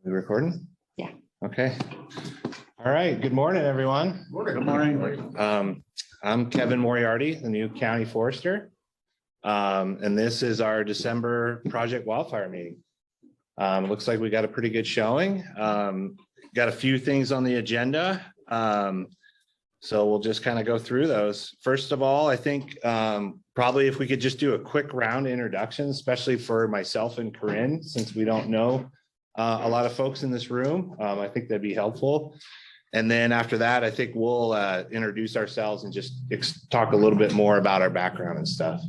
We recording? Yeah. Okay. All right. Good morning, everyone. Good morning. I'm Kevin Moriarty, the new county forester. And this is our December Project Wildfire meeting. Looks like we got a pretty good showing. Got a few things on the agenda. So we'll just kind of go through those. First of all, I think probably if we could just do a quick round introduction, especially for myself and Corinne, since we don't know a lot of folks in this room. I think that'd be helpful. And then after that, I think we'll introduce ourselves and just talk a little bit more about our background and stuff.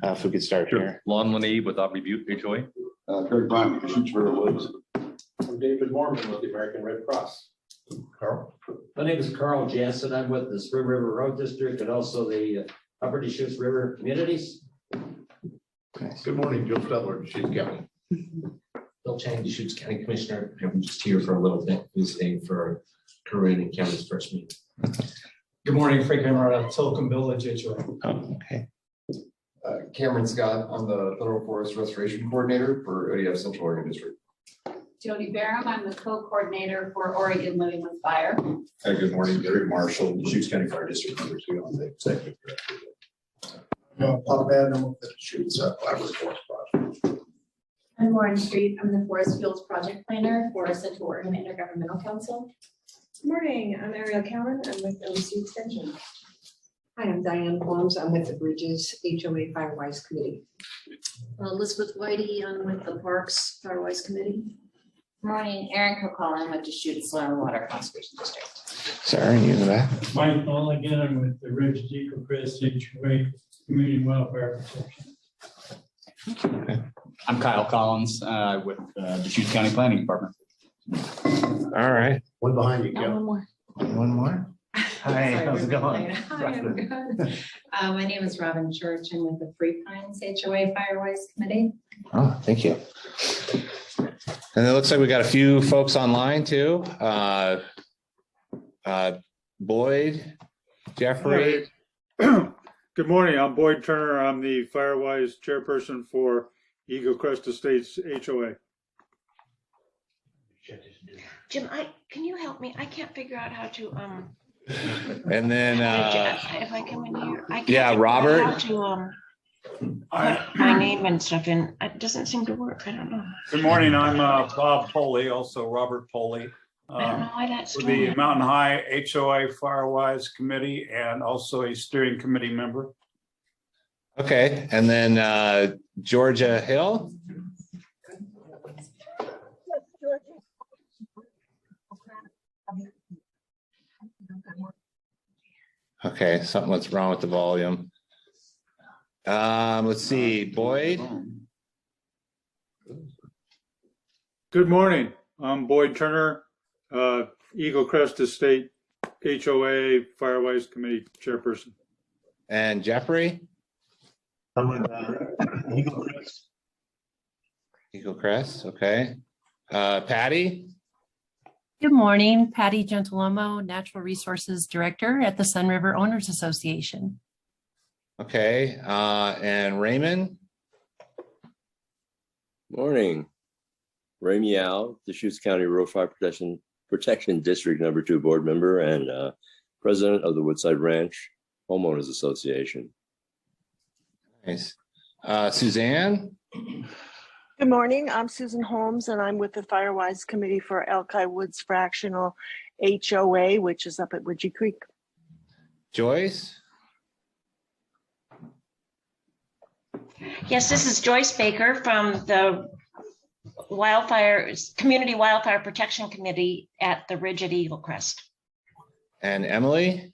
If we could start here. Lon Lanee with Aubrey Butte HOA. Craig Brown, Deschutes River Woods. I'm David Mormon with the American Red Cross. Carl. My name is Carl Jansen. I'm with the Spring River Road District and also the Upper Deschutes River Communities. Good morning, Joe Stedler, Deschutes County. Bill Chang, Deschutes County Commissioner. I'm just here for a little bit, visiting for Corinne and County's first meeting. Good morning, Frank Heiner, Tilcomb Village HOA. Oh, okay. Cameron Scott, I'm the Federal Forest Restoration Coordinator for ODF Central Oregon District. Jody Barham, I'm the co-coordinator for Oregon Living with Fire. Hi, good morning, Gary Marshall, Deschutes County Fire District number 2 on the executive director. Bob Madden with the Deschutes Collaborative Forest Project. I'm Lauren Street. I'm the Forest Fields Project Planner for Central Oregon Intergovernmental Council. Good morning, I'm Ariel Cowan. I'm with OC Extension. Hi, I'm Diane Holmes. I'm with the Bridges HOA Firewise Committee. Elizabeth Whitey, I'm with the Parks Firewise Committee. Morning, Erin Kokala, I'm with Deschutes Soil and Water Conservation District. Sorry, you in the back. Mike Mulligan, I'm with the Ridge Decompressed HOA Community Wildfire Protection. I'm Kyle Collins with Deschutes County Planning Department. All right. One behind you, Got Kevin. one more. One more. Hi, Sorry, how's it everybody. going? Hi, I'm good. My name is Robin Church. I'm with the Free Pines HOA Firewise Committee. Oh, thank you. And it looks like we got a few folks online too. Boyd, Jeffrey. Good morning. I'm Boyd Turner. I'm the Firewise Chairperson for Eagle Crest Estates HOA. Jim, can you help me? I can't figure out how to And then if I come in here, I can't yeah, figure out Robert. how to put my name and stuff in. It doesn't seem to work. I don't know. Good morning, I'm Bob Poley, also Robert Poley. I don't know why that's With doing the it. Mountain High HOA Firewise Committee and also a steering committee member. Okay, and then Georgia Hill. Okay, something what's wrong with the volume. Let's see, Boyd. Good morning. I'm Boyd Turner, Eagle Crest Estate HOA Firewise Committee Chairperson. And Jeffrey. I'm with Eagle Crest. Eagle Crest, okay. Patty. Good morning, Patty Gentilomo, Natural Resources Director at the Sun River Owners Association. Okay, and Raymond. Morning. Ray Meow, Deschutes County Rural Fire Protection District number 2 board member and president of the Woodside Ranch Homeowners Association. Nice. Suzanne. Good morning. I'm Susan Holmes, and I'm with the Firewise Committee for Elki Woods Fractional HOA, which is up at Woodgie Creek. Joyce. Yes, this is Joyce Baker from the Community Wildfire Protection Committee at the Ridge at Eagle Crest. And Emily.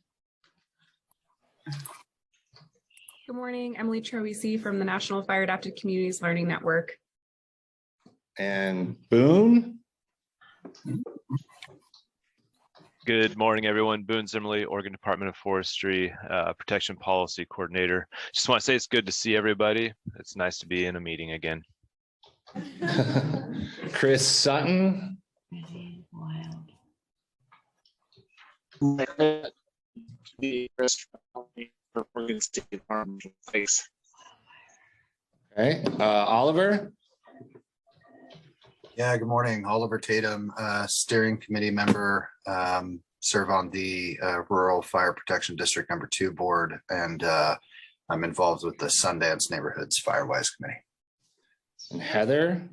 Good morning, Emily Troisi from the National Fire Adapted Communities Learning Network. And Boone. Good morning, everyone. Boone Zimmerly, Oregon Department of Forestry, Protection Policy Coordinator. Just want to say it's good to see everybody. It's nice to be in a meeting again. Chris Sutton. Okay, Oliver. Yeah, good morning. Oliver Tatum, steering committee member, serve on the Rural Fire Protection District #2 board, and I'm involved with the Sundance Neighborhoods Firewise Committee. And Heather?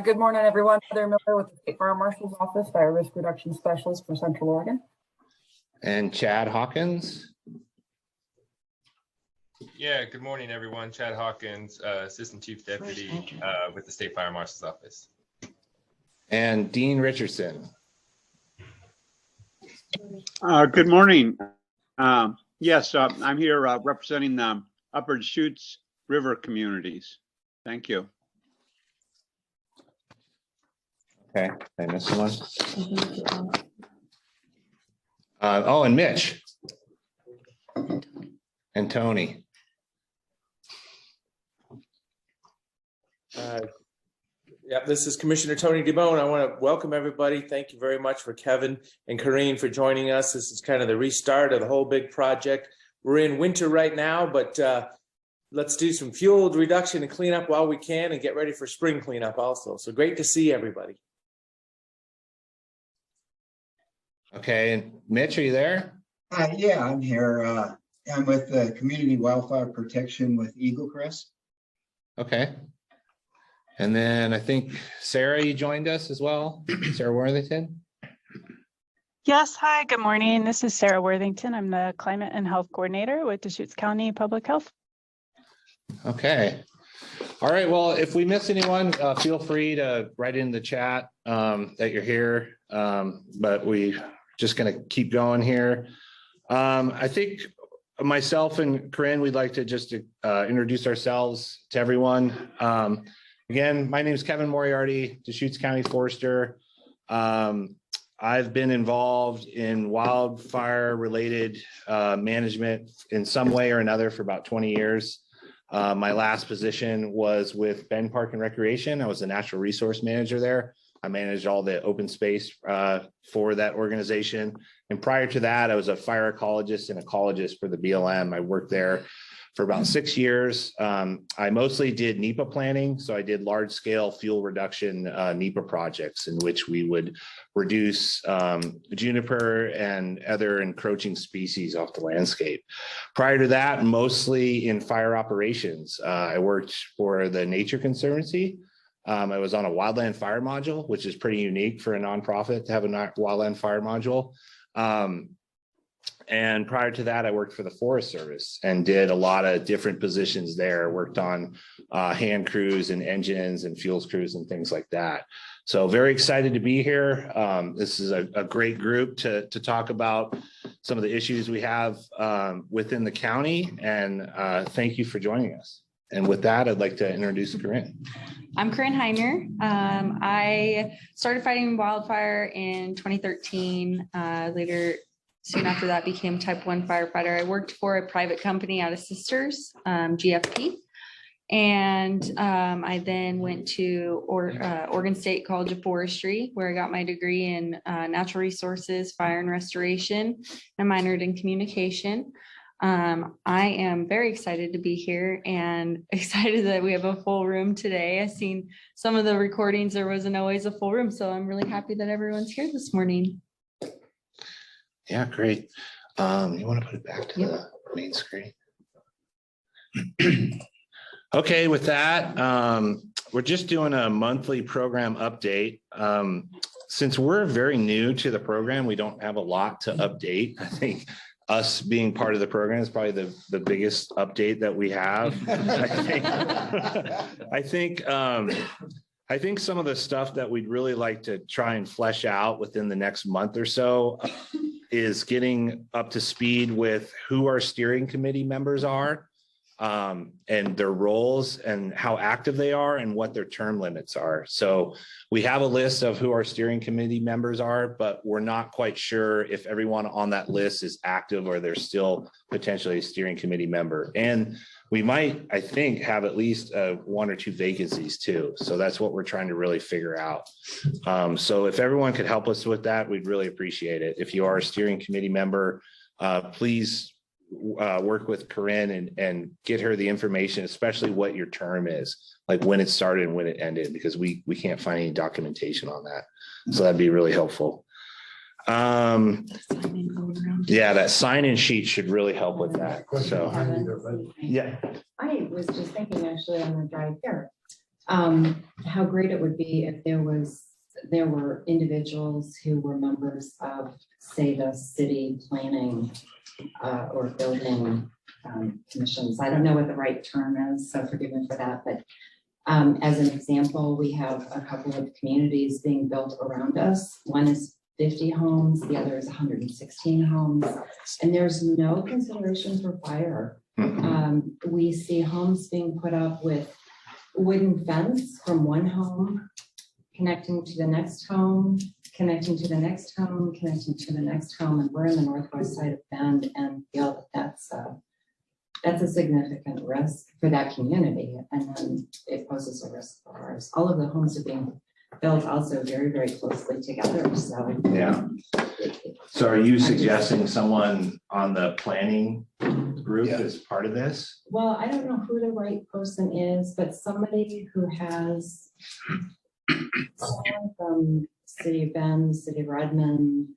Good morning, everyone. Heather Miller with the State Fire Marshal's Office, Fire Risk Reduction Specialist for Central Oregon. And Chad Hawkins? Yeah, good morning, everyone. Chad Hawkins, Assistant Chief Deputy with the State Fire Marshal's Office. And Dean Richardson? Good morning. Yes, I'm here representing the Upper Deschutes River communities. Thank you. Okay, I missed one. Oh, and Mitch. And Tony. Yeah, this is Commissioner Tony DeBone. I want to welcome everybody. Thank you very much for Kevin and Corinne for joining us. This is kind of the restart of the whole big project. We're in winter right now, but let's do some fuel reduction and cleanup while we can and get ready for spring cleanup also. So great to see everybody. Okay, and Mitch, are you there? Yeah, I'm here. I'm with the Community Wildfire Protection with Eagle Crest. Okay. And then I think Sarah, you joined us as well. Sarah Worthington. Yes, hi, good morning. This is Sarah Worthington. I'm the Climate and Health Coordinator with Deschutes County Public Health. Okay. All right, well, if we miss anyone, feel free to write in the chat that you're here, but we just going to keep going here. I think myself and Corinne, we'd like to just introduce ourselves to everyone. Again, my name is Kevin Moriarty, Deschutes County Forester. I've been involved in wildfire related management in some way or another for about 20 years. My last position was with Bend Park and Recreation. I was the natural resource manager there. I managed all the open space for that organization. And prior to that, I was a fire ecologist and ecologist for the BLM. I worked there for about 6 years. I mostly did NEPA planning. So I did large scale fuel reduction NEPA projects in which we would reduce juniper and other encroaching species off the landscape. Prior to that, mostly in fire operations. I worked for the Nature Conservancy. I was on a wildland fire module, which is pretty unique for a nonprofit to have a wildland fire module. And prior to that, I worked for the Forest Service and did a lot of different positions there, worked on hand crews and engines and fuels crews and things like that. So very excited to be here. This is a great group to talk about some of the issues we have within the county. And thank you for joining us. And with that, I'd like to introduce Corinne. I'm Corinne Heiner. I started fighting wildfire in 2013. Later, soon after that, became type 1 firefighter. I worked for a private company out of Sisters, GFP. And I then went to Oregon State College of Forestry, where I got my degree in natural resources, fire and restoration, and minored in communication. I am very excited to be here and excited that we have a full room today. I've seen some of the recordings, there wasn't always a full room, so I'm really happy that everyone's here this morning. Yeah, great. You want to put it back to the main screen? Okay, with that, we're just doing a monthly program update. Since we're very new to the program, we don't have a lot to update. I think us being part of the program is probably the biggest update that we have. I think some of the stuff that we'd really like to try and flesh out within the next month or so is getting up to speed with who our steering committee members are and their roles and how active they are and what their term limits are. So we have a list of who our steering committee members are, but we're not quite sure if everyone on that list is active or they're still potentially a steering committee member. And we might, I think, have at least 1 or 2 vacancies too. So that's what we're trying to really figure out. So if everyone could help us with that, we'd really appreciate it. If you are a steering committee member, please work with Corinne and get her the information, especially what your term is, like when it started and when it ended, because we can't find any documentation on that. So that'd be really helpful. Yeah, that sign-in sheet should really help with that. So, yeah. I was just thinking actually on the drive here, how great it would be if there were individuals who were members of, say, the city planning or building commissions. I don't know what the right term is, so forgive me for that. But as an example, we have a couple of communities being built around us. One is 50 homes, the other is 116 homes, and there's no consideration for fire. We see homes being put up with wooden fence from one home, connecting to the next home, connecting to the next home, connecting to the next home, and we're in the northwest side of Bend and feel that that's a significant risk for that community, and then it poses a risk for ours. All of the homes are being built also very, very closely together. So yeah. So are you suggesting someone on the planning group as part of this? Well, I don't know who the right person is, but somebody who has someone from City of Bend, City of Redmond,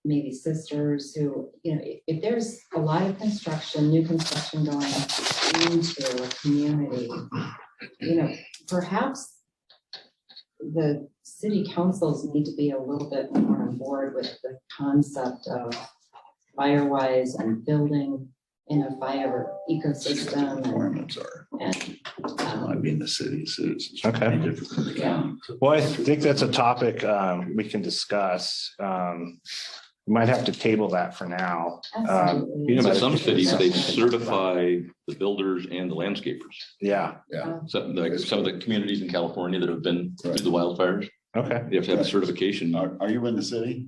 maybe sisters who, you know, if there's a lot of construction, new construction going into a community, you know, perhaps the city councils need to be a little bit more on board with the concept of Firewise and building in a fire ecosystem. I mean, the city citizens. Okay. Yeah. Well, I think that's a topic we can discuss. We might have to table that for now. You know, in some cities, they certify the builders and the landscapers. Yeah. Yeah. Some of the communities in California that have been through the wildfires. Okay. They have to have a certification. Are you in the city?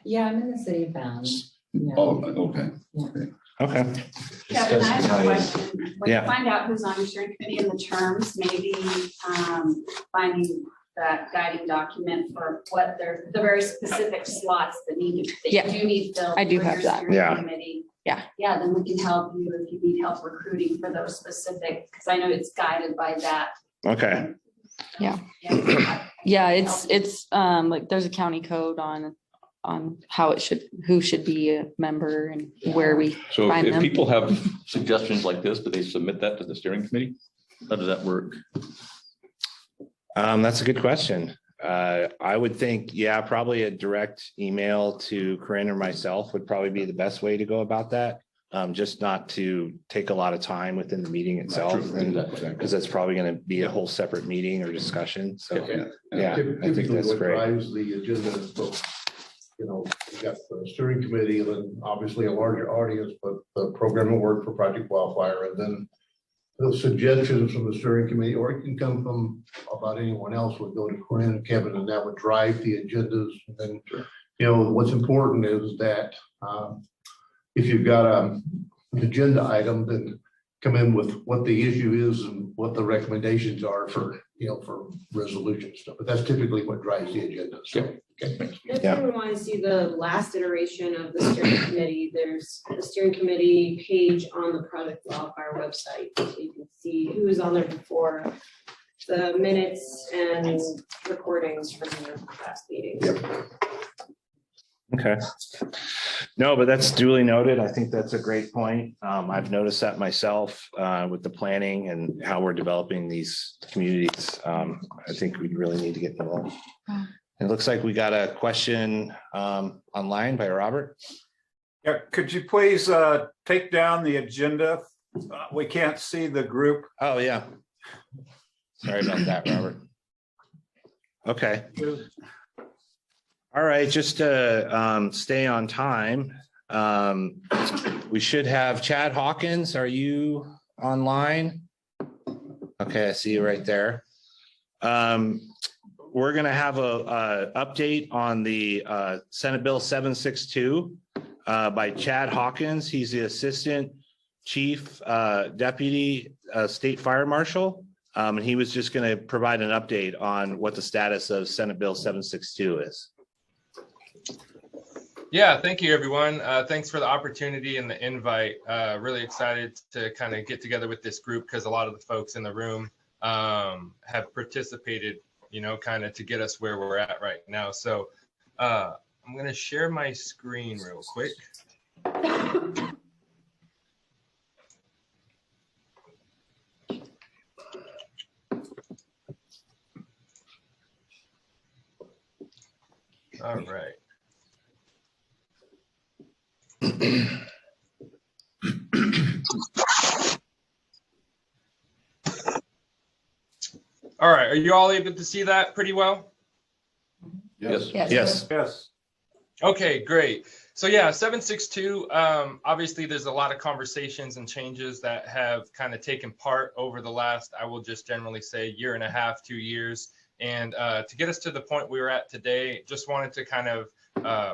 Yeah, I'm in the City of Bend. Yeah. Oh, okay. Okay. Kevin, I have a question. When Yeah. you find out who's on your steering committee and the terms, maybe finding that guiding document for what they're the very specific slots that need that Yeah. you do need filled. I do for have your that. steering Yeah. Committee. Yeah. Yeah, then we can help you if you need help recruiting for those specific, because I know it's guided by that. Okay. Yeah. Yeah. Yeah, it's like there's a county code on how who should be a member and where we So find if them. people have suggestions like this, do they submit that to the steering committee? How does that work? That's a good question. I would think, yeah, probably a direct email to Corinne or myself would probably be the best way to go about that. Just not to take a lot of time within the meeting itself, because that's probably going to be a whole separate meeting or discussion. So yeah, I think that's what great. drives the agenda is both, you know, you got the steering committee and then obviously a larger audience, but the program will work for Project Wildfire, and then the suggestions from the steering committee, or it can come from about anyone else, would go to Corinne and Kevin, and that would drive the agendas. And then, you know, what's important is that if you've got an agenda item, then come in with what the issue is and what the recommendations are for, you know, for resolution stuff. But that's typically what drives the agenda. So, okay. If you want to see the last iteration of the steering committee, there's the steering committee page on the Project Wildfire website. So you can see who was on there before, the minutes and recordings from your past meetings. Okay. No, but that's duly noted. I think that's a great point. I've noticed that myself with the planning and how we're developing these communities. I think we really need to get involved. It looks like we got a question online by Robert. Yeah, could you please take down the agenda? We can't see the group. Oh, yeah. Sorry about that, Robert. Okay. All right, just to stay on time, we should have Chad Hawkins. Are you online? Okay, I see you right there. We're going to have a update on the Senate Bill 762 by Chad Hawkins. He's the Assistant Chief Deputy State Fire Marshal. And he was just going to provide an update on what the status of Senate Bill 762 is. Yeah, thank you, everyone. Thanks for the opportunity and the invite. Really excited to kind of get together with this group because a lot of the folks in the room have participated, kind of to get us where we're at right now. So I'm going to share my screen real quick. All right. All right, are you all able to see that pretty well? Yes. Yes. Okay, great. So yeah, 762, obviously there's a lot of conversations and changes that have kind of taken part over the last, I will just generally say, year and a half, 2 years. And to get us to the point we were at today, just wanted to kind of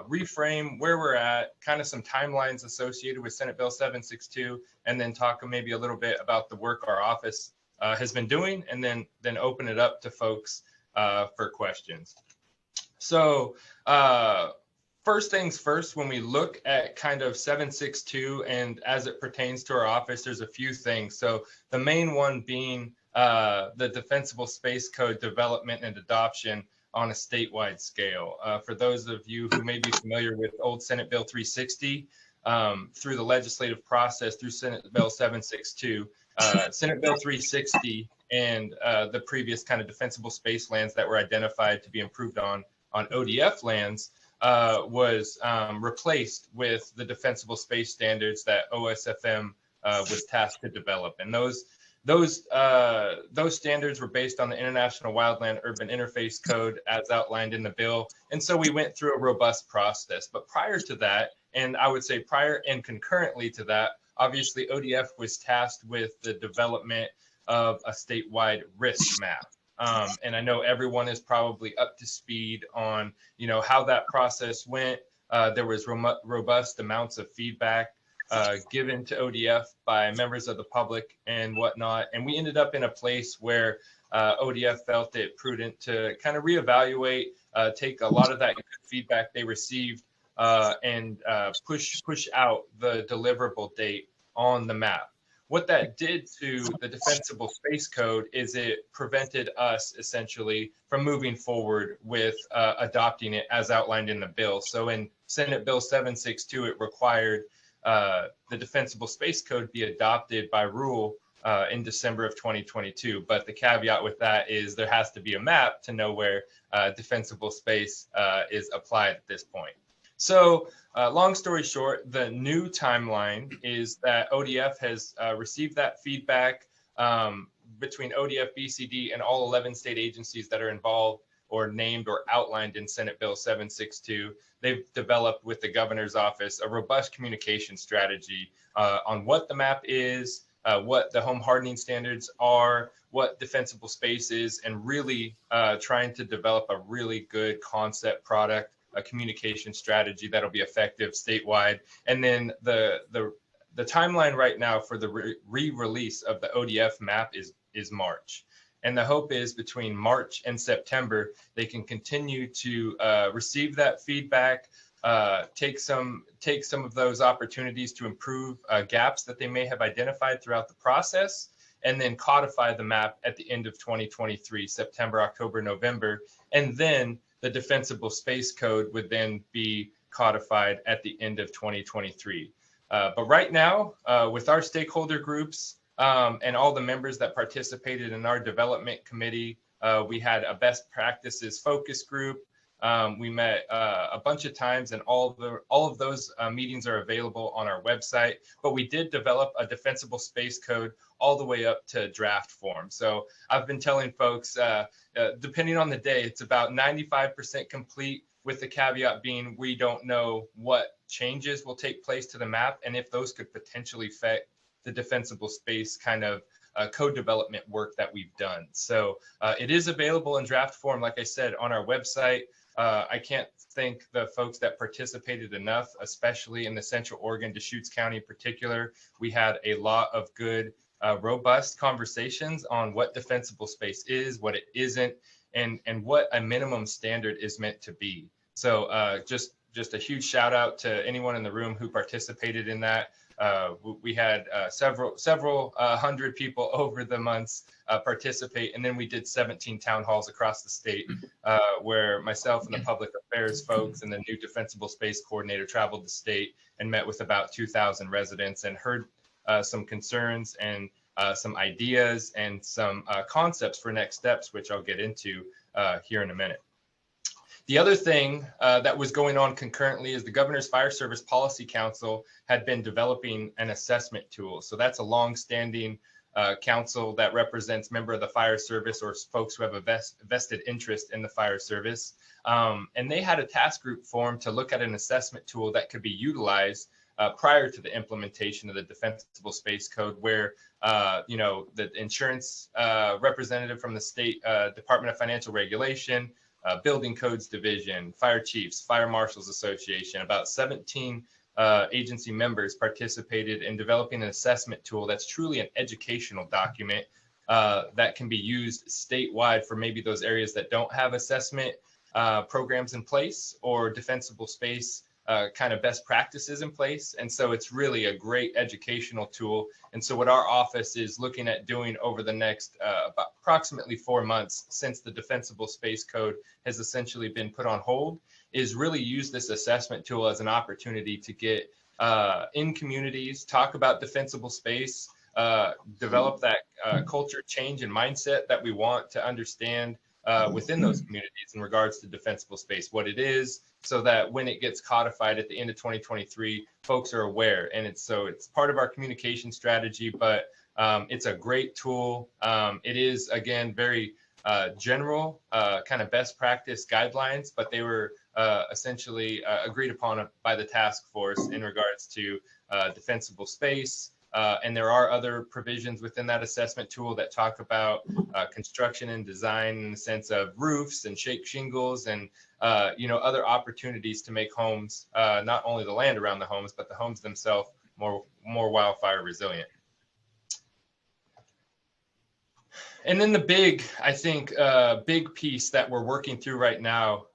reframe where we're at, kind of some timelines associated with Senate Bill 762, and then talk maybe a little bit about the work our office has been doing, and then open it up to folks for questions. So first things first, when we look at kind of 762 and as it pertains to our office, there's a few things. So the main one being the Defensible Space Code development and adoption on a statewide scale. For those of you who may be familiar with old Senate Bill 360, through the legislative process through Senate Bill 762, Senate Bill 360 and the previous kind of defensible space lands that were identified to be improved on ODF lands was replaced with the defensible space standards that OSFM was tasked to develop. And those standards were based on the International Wildland Urban Interface Code as outlined in the bill. And so we went through a robust process. But prior to that, and I would say prior and concurrently to that, obviously ODF was tasked with the development of a statewide risk map. And I know everyone is probably up to speed on, how that process went. There was robust amounts of feedback given to ODF by members of the public and whatnot. And we ended up in a place where ODF felt it prudent to kind of reevaluate, take a lot of that good feedback they received and push out the deliverable date on the map. What that did to the Defensible Space Code is it prevented us essentially from moving forward with adopting it as outlined in the bill. So in Senate Bill 762, it required the Defensible Space Code be adopted by rule in December of 2022. But the caveat with that is there has to be a map to know where defensible space is applied at this point. So long story short, the new timeline is that ODF has received that feedback between ODF, BCD, and all 11 state agencies that are involved or named or outlined in Senate Bill 762. They've developed with the governor's office a robust communication strategy on what the map is, what the home hardening standards are, what defensible space is, and really trying to develop a really good concept product, a communication strategy that'll be effective statewide. And then the timeline right now for the re-release of the ODF map is March. And the hope is between March and September, they can continue to receive that feedback, take some of those opportunities to improve gaps that they may have identified throughout the process, and then codify the map at the end of 2023, September, October, November. And then the Defensible Space Code would then be codified at the end of 2023. But right now, with our stakeholder groups and all the members that participated in our development committee, we had a best practices focus group. We met a bunch of times, and all of those meetings are available on our website. But we did develop a Defensible Space Code all the way up to draft form. So I've been telling folks, depending on the day, it's about 95% complete, with the caveat being we don't know what changes will take place to the map and if those could potentially affect the defensible space kind of code development work that we've done. So it is available in draft form, like I said, on our website. I can't thank the folks that participated enough, especially in the Central Oregon, Deschutes County in particular. We had a lot of good, robust conversations on what defensible space is, what it isn't, and what a minimum standard is meant to be. So just just a huge shout out to anyone in the room who participated in that. We had several hundred people over the months participate, and then we did 17 town halls across the state where myself and the public affairs folks and the new defensible space coordinator traveled the state and met with about 2,000 residents and heard some concerns and some ideas and some concepts for next steps, which I'll get into here in a minute. The other thing that was going on concurrently is the Governor's Fire Service Policy Council had been developing an assessment tool. So that's a long-standing council that represents member of the fire service or folks who have a vested interest in the fire service. And they had a task group formed to look at an assessment tool that could be utilized prior to the implementation of the Defensible Space Code, where the insurance representative from the State Department of Financial Regulation, Building Codes Division, Fire Chiefs, Fire Marshals Association, about 17 agency members participated in developing an assessment tool that's truly an educational document that can be used statewide for maybe those areas that don't have assessment programs in place or defensible space kind of best practices in place. And so it's really a great educational tool. And so what our office is looking at doing over the next about approximately 4 months since the Defensible Space Code has essentially been put on hold is really use this assessment tool as an opportunity to get in communities, talk about defensible space, develop that culture change and mindset that we want to understand within those communities in regards to defensible space, what it is, so that when it gets codified at the end of 2023, folks are aware. And it's part of our communication strategy, but it's a great tool. It is, again, very general, kind of best practice guidelines, but they were essentially agreed upon by the task force in regards to defensible space. And there are other provisions within that assessment tool that talk about construction and design in the sense of roofs and shake shingles and other opportunities to make homes, not only the land around the homes, but the homes themselves more wildfire resilient. And then the big piece that we're working through right now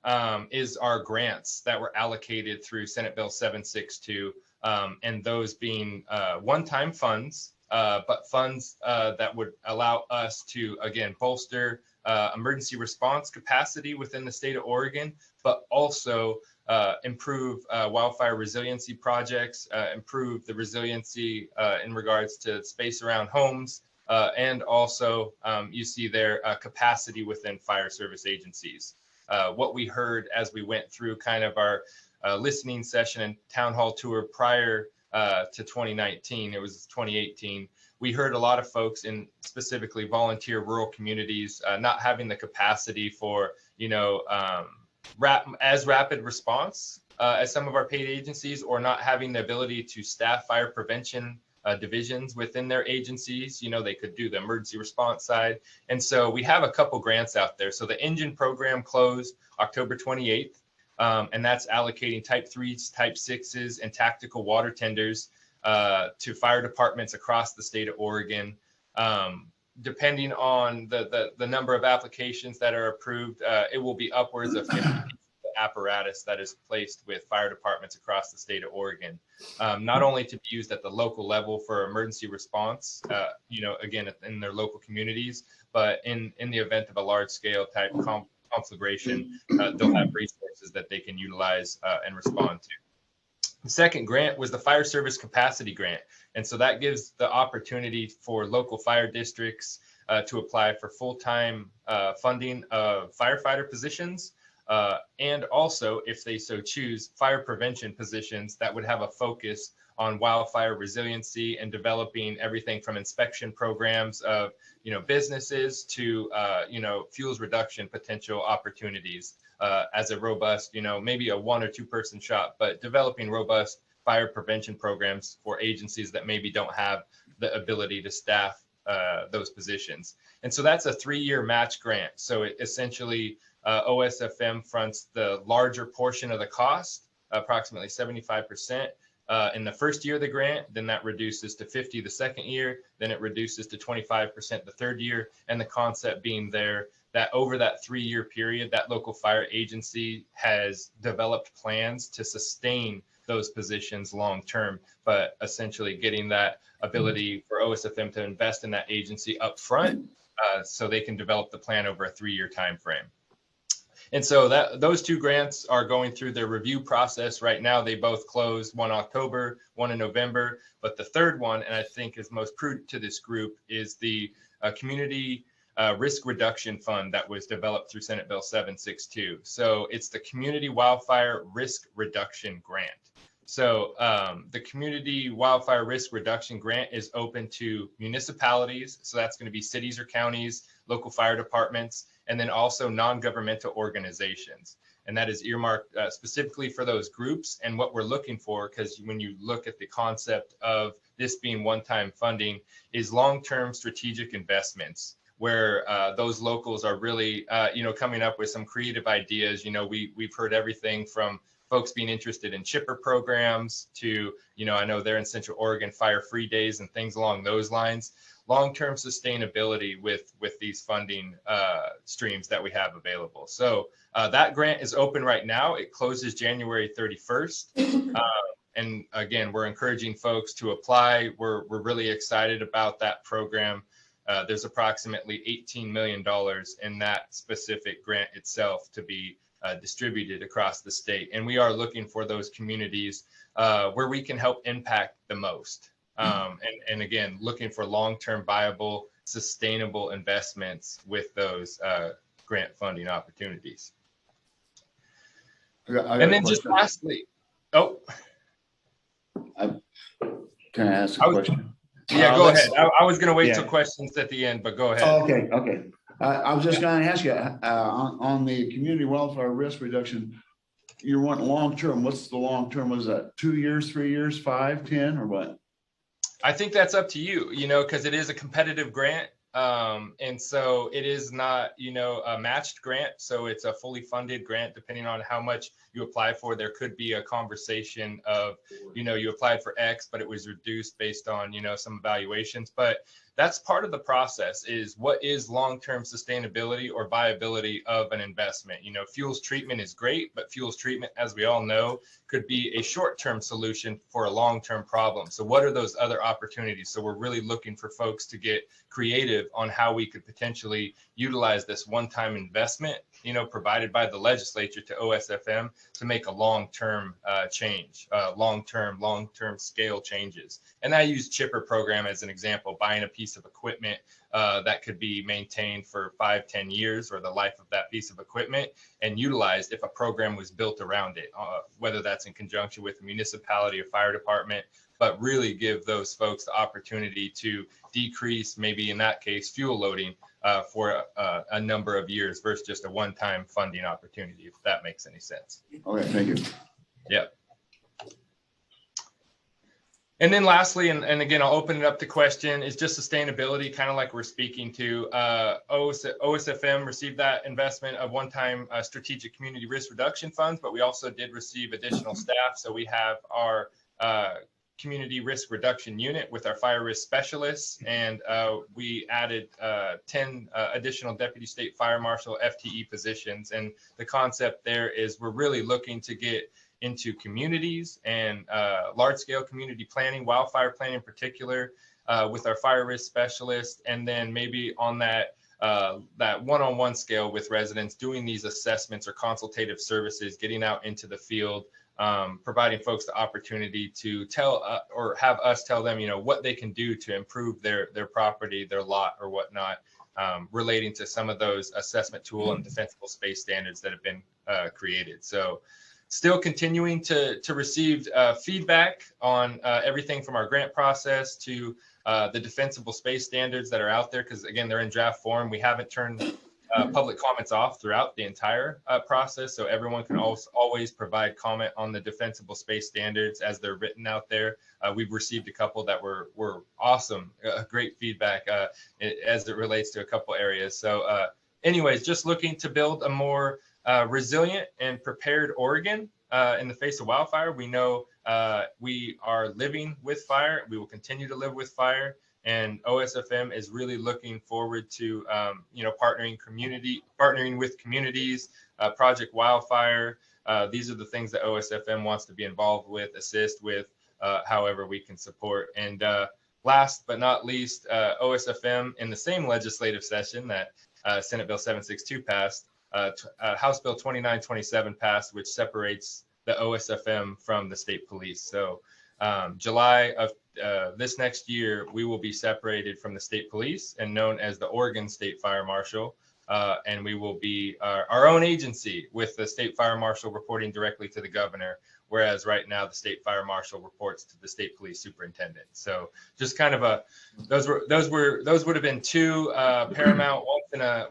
is our grants that were allocated through Senate Bill 762. And those being one-time funds, but funds that would allow us to, again, bolster emergency response capacity within the state of Oregon, but also improve wildfire resiliency projects, improve the resiliency in regards to space around homes, and also you see there capacity within fire service agencies. What we heard as we went through kind of our listening session and town hall tour prior to 2019, it was 2018, we heard a lot of folks in specifically volunteer rural communities not having the capacity for, as rapid response as some of our paid agencies, or not having the ability to staff fire prevention divisions within their agencies. They could do the emergency response side. And so we have a couple grants out there. So the engine program closed October 28th. And that's allocating type 3s, type 6s, and tactical water tenders to fire departments across the state of Oregon. Depending on the number of applications that are approved, it will be upwards of 50 apparatus that is placed with fire departments across the state of Oregon, not only to be used at the local level for emergency response, again, in their local communities, but in the event of a large scale type conflagration, they'll have resources that they can utilize and respond to. The second grant was the Fire Service Capacity Grant. And so that gives the opportunity for local fire districts to apply for full-time funding of firefighter positions. And also, if they so choose, fire prevention positions that would have a focus on wildfire resiliency and developing everything from inspection programs of businesses to fuels reduction potential opportunities as a robust, maybe a 1 or 2 person shop, but developing robust fire prevention programs for agencies that maybe don't have the ability to staff those positions. And so that's a 3-year match grant. So it essentially OSFM fronts the larger portion of the cost, approximately 75%. In the first year of the grant, then that reduces to 50% the second year, then it reduces to 25% the third year, and the concept being there that over that 3-year period, that local fire agency has developed plans to sustain those positions long term, but essentially getting that ability for OSFM to invest in that agency up front so they can develop the plan over a 3-year time frame. And so those 2 grants are going through their review process right now. They both closed, one October, one in November. But the third one, and I think is most prudent to this group, is the Community Risk Reduction Fund that was developed through Senate Bill 762. So it's the Community Wildfire Risk Reduction Grant. So the Community Wildfire Risk Reduction Grant is open to municipalities. So that's going to be cities or counties, local fire departments, and then also non-governmental organizations. And that is earmarked specifically for those groups. And what we're looking for, because when you look at the concept of this being one-time funding, is long-term strategic investments where those locals are really, coming up with some creative ideas. We've heard everything from folks being interested in chipper programs to, I know they're in Central Oregon, fire-free days and things along those lines. Long-term sustainability with these funding streams that we have available. So that grant is open right now. It closes January 31st. And again, we're encouraging folks to apply. We're really excited about that program. There's approximately $18 million in that specific grant itself to be distributed across the state. And we are looking for those communities where we can help impact the most. And again, looking for long-term viable, sustainable investments with those grant funding opportunities. And then just lastly, can I ask a question? Yeah, go ahead. I was going to wait till questions at the end, but go ahead. Oh, okay. I was just going to ask you on the community wildfire risk reduction, you want long-term. What's the long-term? Was that 2 years, 3 years, 5, 10, or what? I think that's up to you, because it is a competitive grant. And so it is not, a matched grant. So it's a fully funded grant, depending on how much you apply for. There could be a conversation of, you applied for X, but it was reduced based on, some evaluations. But that's part of the process, is what is long-term sustainability or viability of an investment. Fuels treatment is great, but fuels treatment, as we all know, could be a short-term solution for a long-term problem. So what are those other opportunities? So we're really looking for folks to get creative on how we could potentially utilize this one-time investment, provided by the legislature to OSFM to make a long-term change, long-term scale changes. And I use chipper program as an example, buying a piece of equipment that could be maintained for 5-10 years, or the life of that piece of equipment, and utilized if a program was built around it, whether that's in conjunction with a municipality or fire department, but really give those folks the opportunity to decrease, maybe in that case, fuel loading for a number of years versus just a one-time funding opportunity, if that makes any sense. Okay, thank you. Yep. And then lastly, and again, I'll open it up to question, is just sustainability, kind of like we're speaking to. OSFM received that investment of one-time strategic community risk reduction funds, but we also did receive additional staff. So we have our community risk reduction unit with our fire risk specialists, and we added 10 additional deputy state fire marshal FTE positions. And the concept there is we're really looking to get into communities and large-scale community planning, wildfire planning in particular, with our fire risk specialist, and then maybe on that one-on-one scale with residents, doing these assessments or consultative services, getting out into the field, providing folks the opportunity to tell or have us tell them, what they can do to improve their property, their lot, or whatnot, relating to some of those assessment tool and defensible space standards that have been created. So still continuing to receive feedback on everything from our grant process to the defensible space standards that are out there, because again, they're in draft form. We haven't turned public comments off throughout the entire process, so everyone can always provide comment on the defensible space standards as they're written out there. We've received a couple that were awesome, great feedback as it relates to a couple areas. So anyways, just looking to build a more resilient and prepared Oregon in the face of wildfire. We know we are living with fire. We will continue to live with fire. And OSFM is really looking forward to, partnering with communities, Project Wildfire. These are the things that OSFM wants to be involved with, assist with, however we can support. And last but not least, OSFM in the same legislative session that Senate Bill 762 passed, House Bill 2927 passed, which separates the OSFM from the state police. So July of this next year, we will be separated from the state police and known as the Oregon State Fire Marshal. And we will be our own agency with the state fire marshal reporting directly to the governor, whereas right now the state fire marshal reports to the state police superintendent. So just kind of those would have been two paramount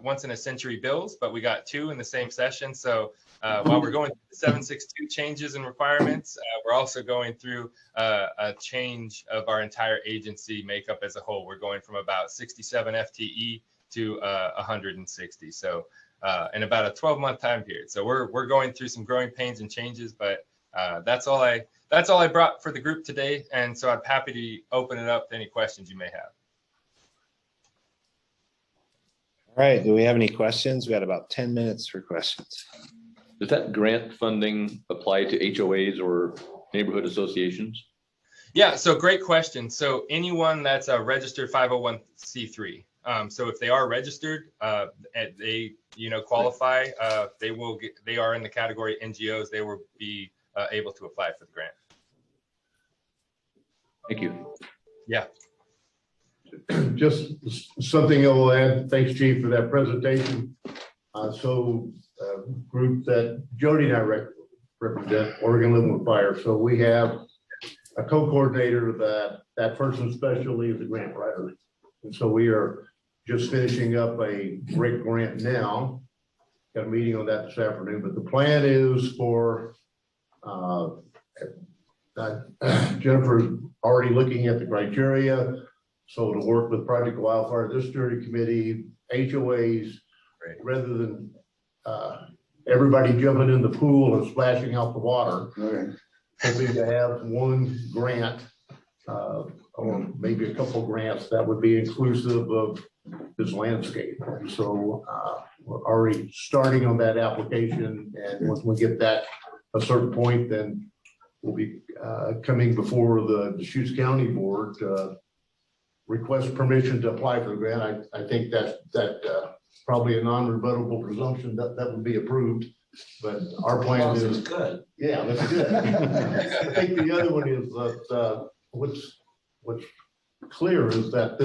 once in a century bills, but we got two in the same session. So while we're going through the 762 changes and requirements, we're also going through a change of our entire agency makeup as a whole. We're going from about 67 FTE to 160. So in about a 12-month time period. So we're going through some growing pains and changes, but that's all I brought for the group today. And so I'm happy to open it up to any questions you may have. All right, do we have any questions? We got about 10 minutes for questions. Does that grant funding apply to HOAs or neighborhood associations? Yeah, so great question. So anyone that's a registered 501c3. So if they are registered, and they qualify, they are in the category NGOs. They will be able to apply for the grant. Thank you. Yeah. Just something I'll add. Thanks, Chief, for that presentation. Group that Jody and I represent, Oregon Living with Fire. So we have a co-coordinator that person specially is a grant writer. And so we are just finishing up a great grant now. Got a meeting on that this afternoon, but the plan is for Jennifer's already looking at the criteria. So to work with Project Wildfire, this steering committee, HOAs, rather than everybody jumping in the pool and splashing out the water, hoping to have one grant or maybe a couple grants that would be inclusive of this landscape. And so we're already starting on that application, and once we get that a certain point, then we'll be coming before the Deschutes County Board to request permission to apply for the grant. I think that probably a non-rebuttable presumption that would be approved, but our plan is good. Yeah, that's good. I think the other one is that what's clear is that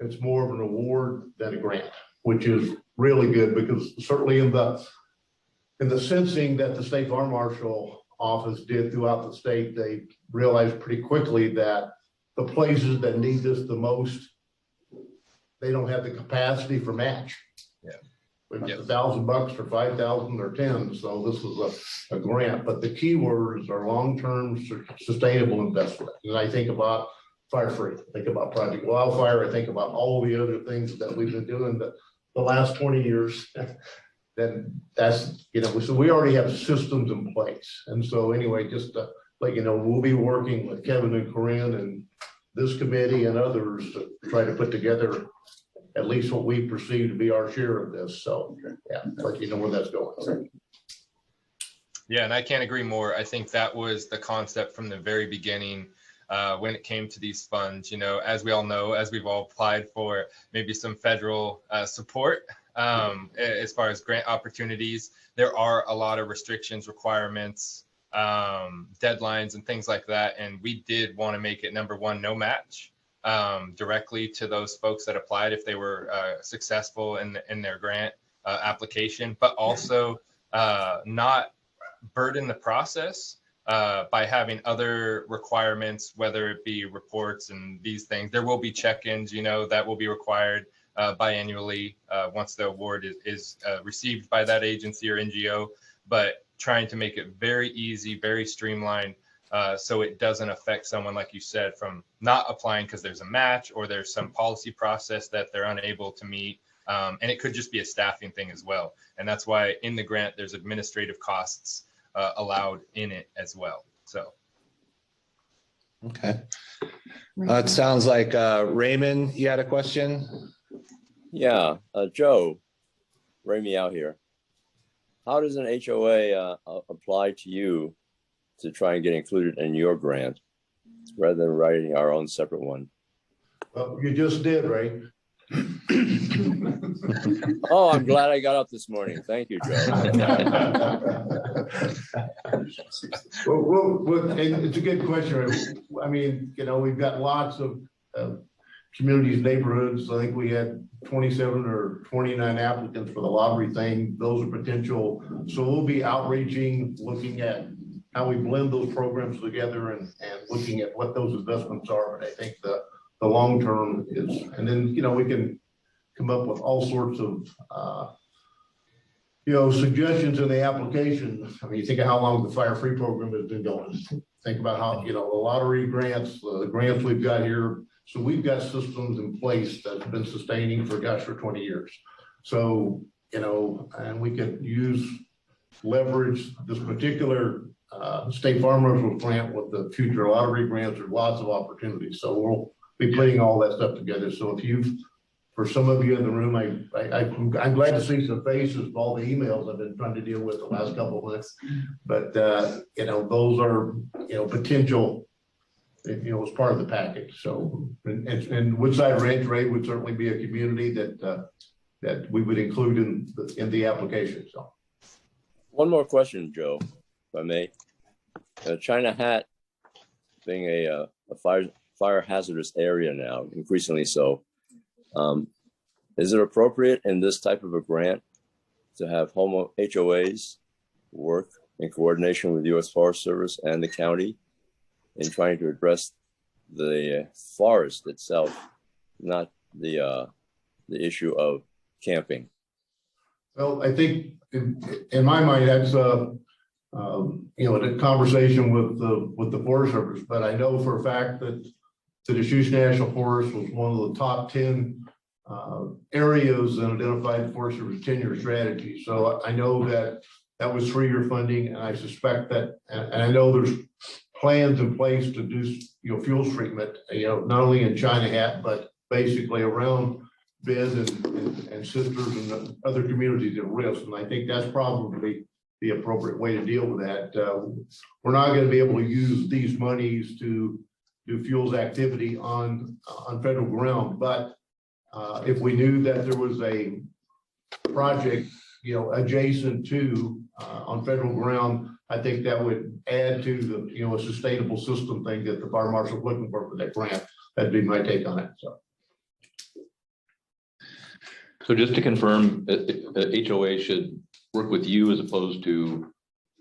it's more of an award than a grant, which is really good, because certainly in the sensing that the State Fire Marshal Office did throughout the state, they realized pretty quickly that the places that need this the most, they don't have the capacity for match. Yeah. $1,000 for 5,000 or 10. So this is a grant, but the key words are long-term sustainable investment. And I think about Fire Free, I think about Project Wildfire, I think about all the other things that we've been doing the last 20 years. Then that's, so we already have systems in place. And so anyway, just to let you know, we'll be working with Kevin and Corinne and this committee and others to try to put together at least what we perceive to be our share of this. So yeah, let you know where that's going. Yeah, and I can't agree more. I think that was the concept from the very beginning when it came to these funds. As we all know, as we've all applied for maybe some federal support as far as grant opportunities, there are a lot of restrictions, requirements, deadlines, and things like that. And we did want to make it, number one, no match directly to those folks that applied if they were successful in their grant application, but also not burden the process by having other requirements, whether it be reports and these things. There will be check-ins, that will be required biannually once the award is received by that agency or NGO, but trying to make it very easy, very streamlined, so it doesn't affect someone, like you said, from not applying because there's a match or there's some policy process that they're unable to meet. And it could just be a staffing thing as well. And that's why in the grant, there's administrative costs allowed in it as well. So. Okay. It sounds like Raymond, you had a question? Yeah, Joe, bring me out here. How does an HOA apply to you to try and get included in your grant rather than writing our own separate one? Well, you just did, Ray. Oh, I'm glad I got up this morning. Thank you, Joe. Well, and it's a good question. I mean, you know, we've got lots of communities, neighborhoods. I think we had 27 or 29 applicants for the lottery thing. Those are potential. So we'll be outreaching, looking at how we blend those programs together and looking at what those investments are. But I think the long term is, and then, you know, we can come up with all sorts of, you know, suggestions in the application. I mean, you think of how long the Fire Free program has been going. Think about how, you know, the lottery grants, the grants we've got here. So we've got systems in place that's been sustaining for 20 years. So, you know, and we could leverage this particular state farm marshal grant with the future lottery grants. There's lots of opportunities. So we'll be putting all that stuff together. So if for some of you in the room, I'm glad to see some faces of all the emails I've been trying to deal with the last couple of months. But you know, those are, you know, potential, you know, as part of the package. So and Woodside Ranch Ray would certainly be a community that we would include in the application. So one more question, Joe, if I may. China Hat being a fire hazardous area now, increasingly so. Is it appropriate in this type of a grant to have HOAs work in coordination with U.S. Forest Service and the county in trying to address the forest itself, not the issue of camping? Well, I think in my mind, that's you know, the conversation with the Forest Service, but I know for a fact that the Deschutes National Forest was one of the top 10 areas that identified Forest Service 10-year strategy. So I know that was 3-year funding, and I suspect that, and I know there's plans in place to do, you know, fuels treatment, you know, not only in China Hat, but basically around Bend and Sisters and other communities at risk. And I think that's probably the appropriate way to deal with that. We're not going to be able to use these monies to do fuels activity on federal ground, but if we knew that there was a project, you know, adjacent to on federal ground, I think that would add to the, you know, a sustainable system thing that the fire marshal is looking for that grant. That'd be my take on it. So just to confirm, HOA should work with you as opposed to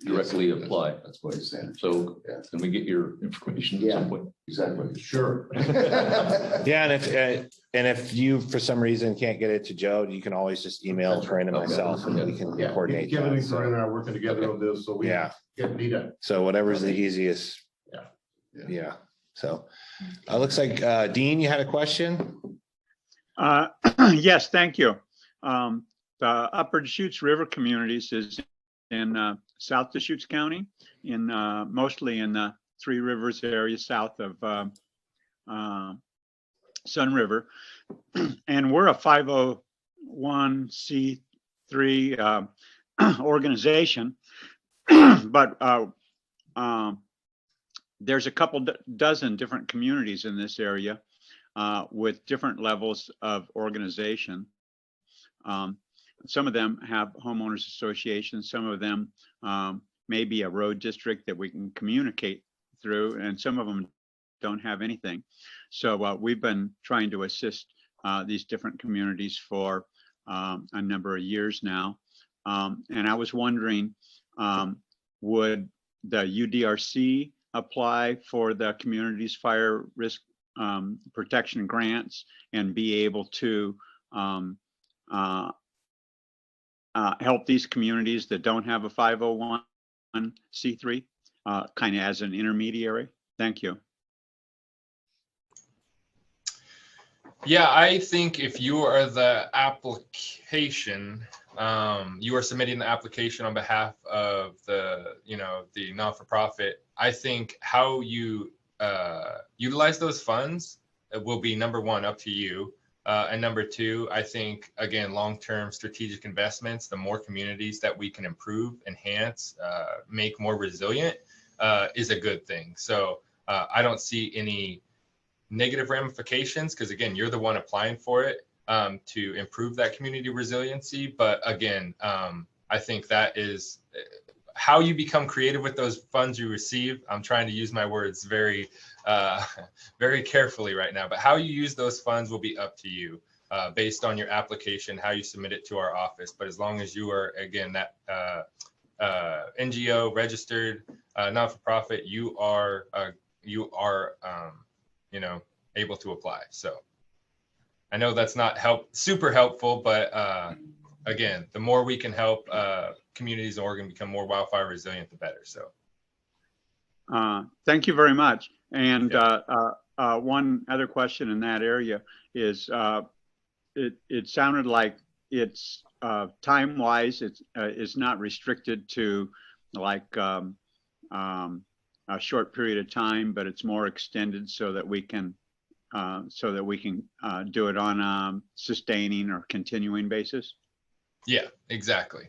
directly apply. That's what he's saying. So can we get your information at some point? Exactly. Sure. Yeah, and if you for some reason can't get it to Joe, you can always just email Corinne and myself, and we can coordinate. Kevin that, and Corinne and I are working together on this, so we need a. So whatever's the easiest. Yeah. So looks like Dean, you had a question. Yes, thank you. The Upper Deschutes River Communities is in South Deschutes County, mostly in the Three Rivers area south of Sun River. And we're a 501c3 organization, but there's a couple dozen different communities in this area with different levels of organization. Some of them have homeowners associations, some of them may be a road district that we can communicate through, and some of them don't have anything. So we've been trying to assist these different communities for a number of years now. And I was wondering, would the UDRC apply for the community's fire risk protection grants and be able to help these communities that don't have a 501c3 kind of as an intermediary? Thank you. Yeah, I think if you are the application, you are submitting the application on behalf of the, you know, the not-for-profit. I think how you utilize those funds will be number one, up to you. And number two, I think, again, long-term strategic investments, the more communities that we can improve, enhance, make more resilient is a good thing. So I don't see any negative ramifications because, again, you're the one applying for it to improve that community resiliency. But again, I think that is how you become creative with those funds you receive. I'm trying to use my words very, very carefully right now, but how you use those funds will be up to you based on your application, how you submit it to our office. But as long as you are, again, that NGO registered, not-for-profit, you are, you know, able to apply. So I know that's not super helpful, but again, the more we can help communities in Oregon become more wildfire resilient, the better. So thank you very much. And one other question in that area is it sounded like it's time-wise, it's not restricted to like a short period of time, but it's more extended so that we can do it on a sustaining or continuing basis. Yeah, exactly.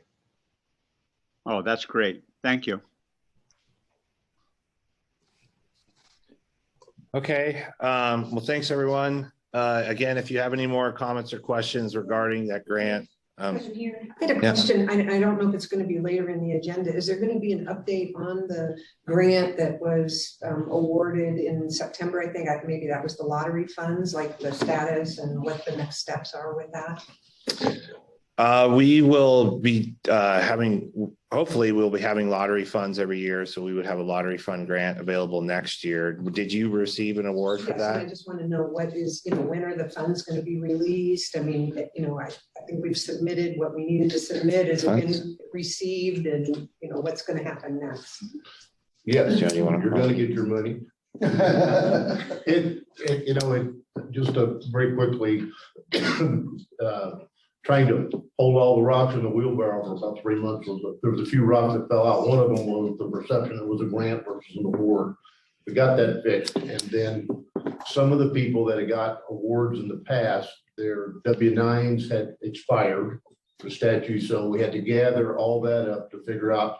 Oh, that's great. Thank you. Okay. Well, thanks, everyone. Again, if you have any more comments or questions regarding that grant. I had a question. I don't know if it's going to be later in the agenda. Is there going to be an update on the grant that was awarded in September? I think maybe that was the lottery funds, like the status and what the next steps are with that. We will be hopefully we'll be having lottery funds every year. So we would have a lottery fund grant available next year. Did you receive an award for that? I just want to know what is, when are the funds going to be released? I mean, I think we've submitted what we needed to submit. Has it been received, and what's going to happen next? Yes, John, you're going to get your money. Just very quickly, trying to hold all the rocks in the wheelbarrow for about 3 months. There was a few rocks that fell out. One of them was the perception it was a grant versus an award. We got that fixed. And then some of the people that had got awards in the past, their W-9s had expired, the statute. So we had to gather all that up to figure out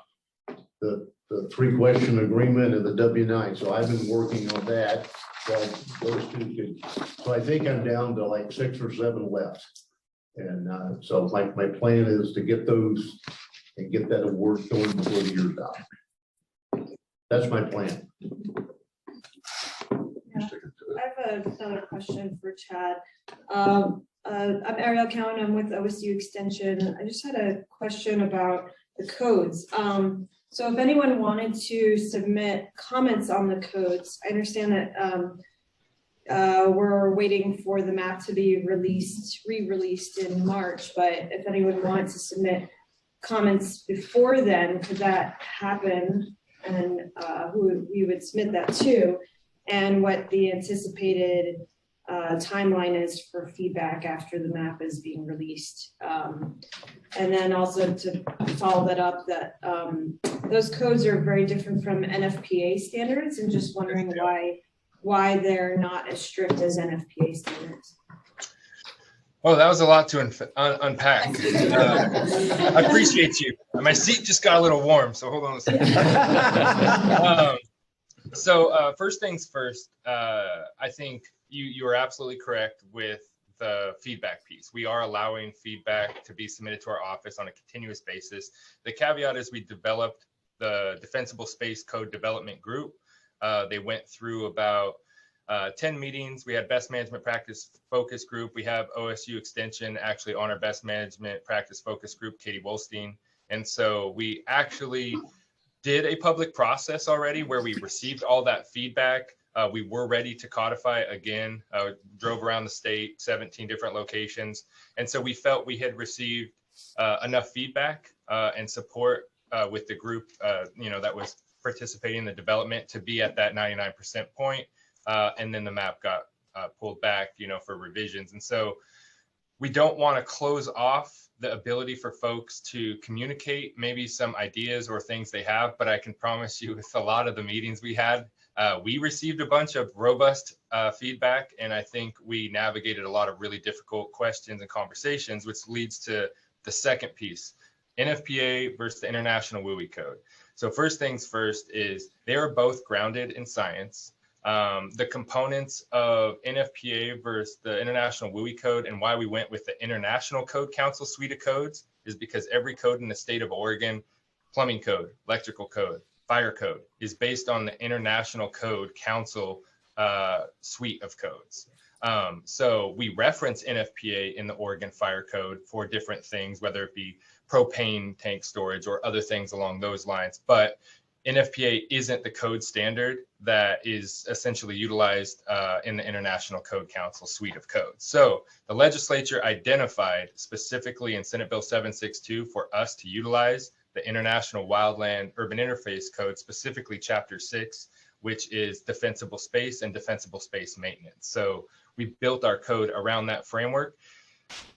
the 3-question agreement and the W-9. So I've been working on that. So I think I'm down to like 6 or 7 left. And so my plan is to get those and get that award going before the year's out. That's my plan. I have another question for Chad. I'm Ariel Cowan. I'm with OSU Extension. I just had a question about the codes. So if anyone wanted to submit comments on the codes, I understand that we're waiting for the map to be re-released in March, but if anyone wanted to submit comments before then, could that happen? And who we would submit that to, and what the anticipated timeline is for feedback after the map is being released. And then also to follow that up, that those codes are very different from NFPA standards, and just wondering why they're not as strict as NFPA standards. Oh, that was a lot to unpack. I appreciate you. My seat just got a little warm, so hold on a second. First things first, I think you are absolutely correct with the feedback piece. We are allowing feedback to be submitted to our office on a continuous basis. The caveat is we developed the Defensible Space Code Development Group. They went through about 10 meetings. We had best management practice focus group. We have OSU Extension actually on our best management practice focus group, Katie Wolstein. And so we actually did a public process already where we received all that feedback. We were ready to codify again, drove around the state, 17 different locations. And so we felt we had received enough feedback and support with the group, that was participating in the development to be at that 99% point. And then the map got pulled back, for revisions. And so we don't want to close off the ability for folks to communicate maybe some ideas or things they have, but I can promise you with a lot of the meetings we had, We received a bunch of robust feedback, and I think we navigated a lot of really difficult questions and conversations, which leads to the second piece, NFPA versus the International WUI Code. So first things first is they are both grounded in science. The components of NFPA versus the International WUI Code and why we went with the International Code Council suite of codes is because every code in the state of Oregon, plumbing code, electrical code, fire code, is based on the International Code Council suite of codes. So we reference NFPA in the Oregon Fire Code for different things, whether it be propane tank storage or other things along those lines. But NFPA isn't the code standard that is essentially utilized in the International Code Council suite of codes. So the legislature identified specifically in Senate Bill 762 for us to utilize the International Wildland Urban Interface Code, specifically Chapter 6, which is defensible space and defensible space maintenance. So we built our code around that framework.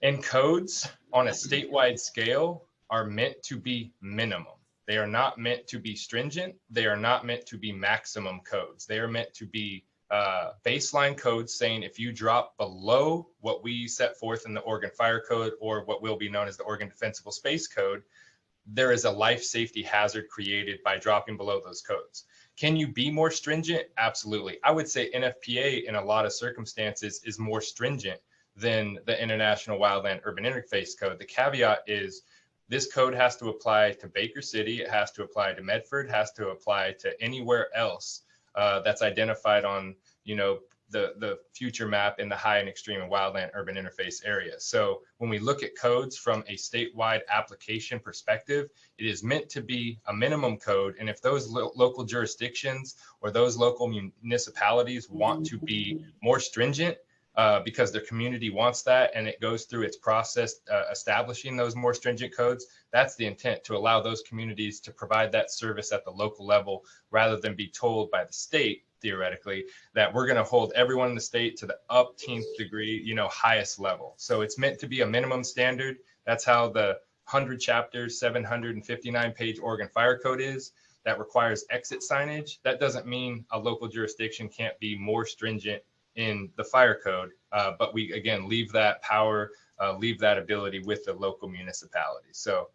And codes on a statewide scale are meant to be minimum. They are not meant to be stringent. They are not meant to be maximum codes. They are meant to be baseline codes saying if you drop below what we set forth in the Oregon Fire Code or what will be known as the Oregon Defensible Space Code, there is a life safety hazard created by dropping below those codes. Can you be more stringent? Absolutely. I would say NFPA in a lot of circumstances is more stringent than the International Wildland Urban Interface Code. The caveat is this code has to apply to Baker City, it has to apply to Medford, has to apply to anywhere else that's identified on, you know, the future map in the high and extreme and wildland urban interface area. So when we look at codes from a statewide application perspective, it is meant to be a minimum code. And if those local jurisdictions or those local municipalities want to be more stringent because their community wants that and it goes through its process establishing those more stringent codes, that's the intent, to allow those communities to provide that service at the local level rather than be told by the state theoretically that we're going to hold everyone in the state to the upteenth degree, you know, highest level. So it's meant to be a minimum standard. That's how the 100 chapters, 759 page Oregon Fire Code is. That requires exit signage. That doesn't mean a local jurisdiction can't be more stringent in the fire code, but we again leave that power, leave that ability with the local municipality. So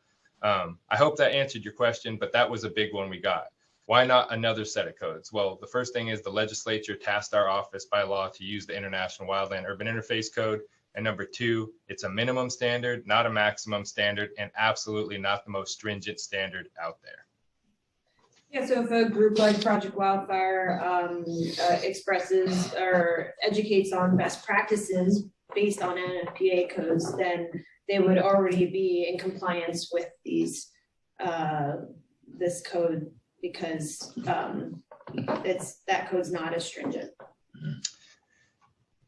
I hope that answered your question, but that was a big one we got. Why not another set of codes? Well, the first thing is the legislature tasked our office by law to use the International Wildland Urban Interface Code. And number two, it's a minimum standard, not a maximum standard, and absolutely not the most stringent standard out there. Yeah, so if a group like Project Wildfire expresses or educates on best practices based on NFPA codes, then they would already be in compliance with these this code, because that code's not as stringent.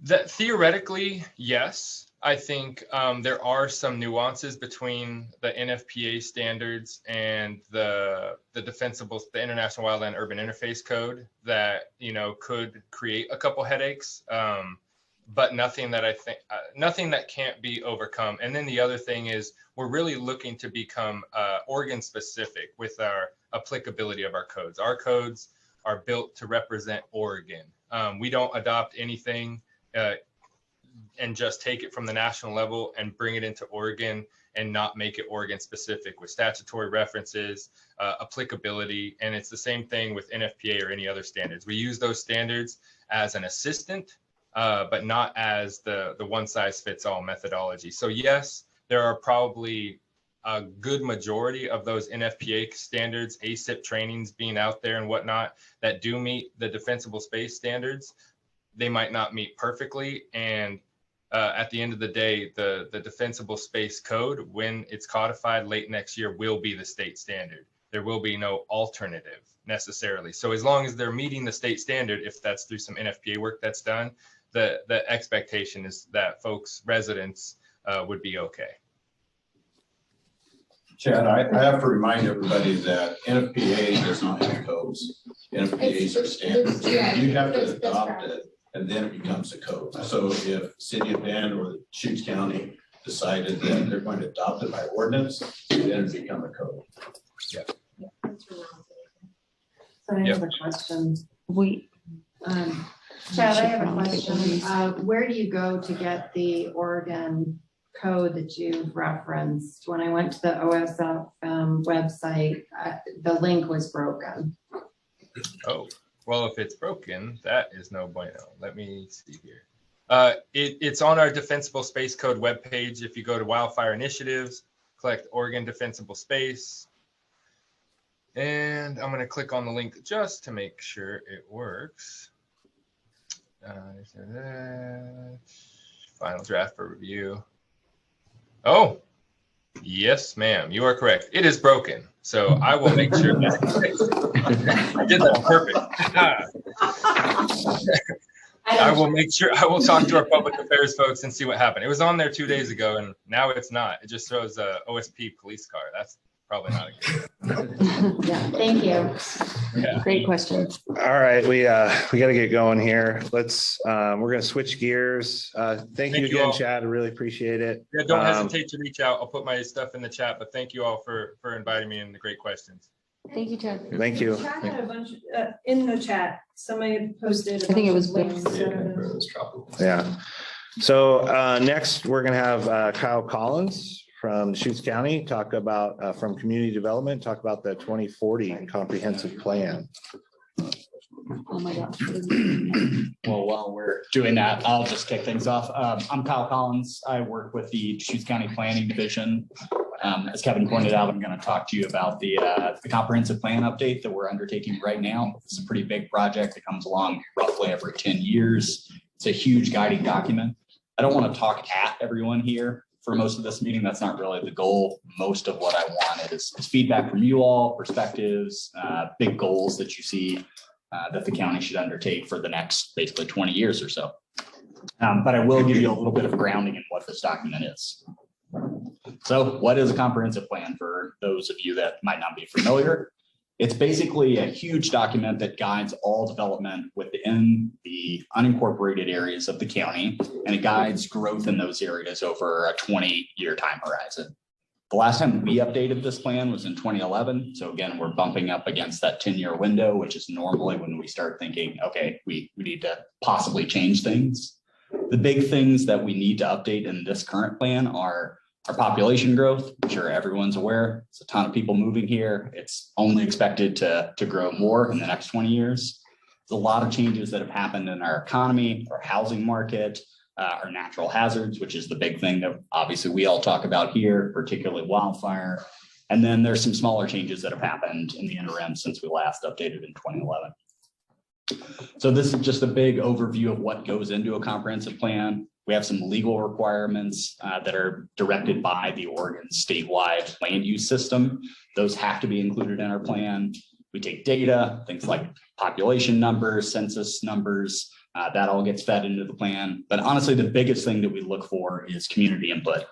That theoretically, yes. I think there are some nuances between the NFPA standards and the International Wildland Urban Interface Code that, you know, could create a couple headaches, but nothing that I think nothing that can't be overcome. And then the other thing is we're really looking to become Oregon specific with our applicability of our codes. Our codes are built to represent Oregon. We don't adopt anything and just take it from the national level and bring it into Oregon and not make it Oregon specific with statutory references, applicability. And it's the same thing with NFPA or any other standards. We use those standards as an assistant, but not as the one size fits all methodology. So yes, there are probably a good majority of those NFPA standards, ASIP trainings being out there and whatnot that do meet the defensible space standards. They might not meet perfectly. And at the end of the day, the defensible space code, when it's codified late next year, will be the state standard. There will be no alternative necessarily. So as long as they're meeting the state standard, if that's through some NFPA work that's done, the expectation is that folks, residents would be okay. Chad, I have to remind everybody that NFPA does not have codes. NFPAs are standards. You have to adopt it, and then it becomes a code. So if City of Bend or Deschutes County decided that they're going to adopt it by ordinance, then it become a code. Yeah. So I have a question. Chad, I have a question. Where do you go to get the Oregon code that you've referenced? When I went to the OSF website, the link was broken. Oh, well, if it's broken, that is no bueno. Let me see here. It's on our Defensible Space Code webpage. If you go to Wildfire Initiatives, click Oregon Defensible Space. And I'm going to click on the link just to make sure it works. Final draft for review. Oh, yes, ma'am. You are correct. It is broken. So I will make sure that it's fixed. I did that on purpose. I will make sure, I will talk to our public affairs folks and see what happened. It was on there 2 days ago and now it's not. It just shows a OSP police car. That's probably not a good. Yeah, thank you. Yeah. Great question. All right, we got to get going here. Let's, we're going to switch gears. Thank you again, all. Chad. I really appreciate it. Yeah, don't hesitate to reach out. I'll put my stuff in the chat, but thank you all for inviting me and the great questions. Thank you, Chad. Thank you. Chad had a bunch in the chat. Somebody had posted. I think it was links. Yeah. So next, we're going to have Kyle Collins from Deschutes County talk about, from community development, talk about the 2040 comprehensive plan. Oh my gosh. Well, while we're doing that, I'll just kick things off. I'm Kyle Collins. I work with the Deschutes County Planning Division. As Kevin pointed out, I'm going to talk to you about the comprehensive plan update that we're undertaking right now. It's a pretty big project that comes along roughly every 10 years. It's a huge guiding document. I don't want to talk at everyone here for most of this meeting. That's not really the goal. Most of what I want is feedback from you all, perspectives, big goals that you see that the county should undertake for the next basically 20 years or so. But I will give you a little bit of grounding in what this document is. So what is a comprehensive plan for those of you that might not be familiar? It's basically a huge document that guides all development within the unincorporated areas of the county, and it guides growth in those areas over a 20-year time horizon. The last time we updated this plan was in 2011. So again, we're bumping up against that 10-year window, which is normally when we start thinking, okay, we need to possibly change things. The big things that we need to update in this current plan are our population growth. I'm sure everyone's aware. It's a ton of people moving here. It's only expected to grow more in the next 20 years. There's a lot of changes that have happened in our economy, our housing market, our natural hazards, which is the big thing that obviously we all talk about here, particularly wildfire. And then there's some smaller changes that have happened in the interim since we last updated in 2011. So this is just a big overview of what goes into a comprehensive plan. We have some legal requirements that are directed by the Oregon statewide land use system. Those have to be included in our plan. We take data, things like population numbers, census numbers, that all gets fed into the plan. But honestly, the biggest thing that we look for is community input.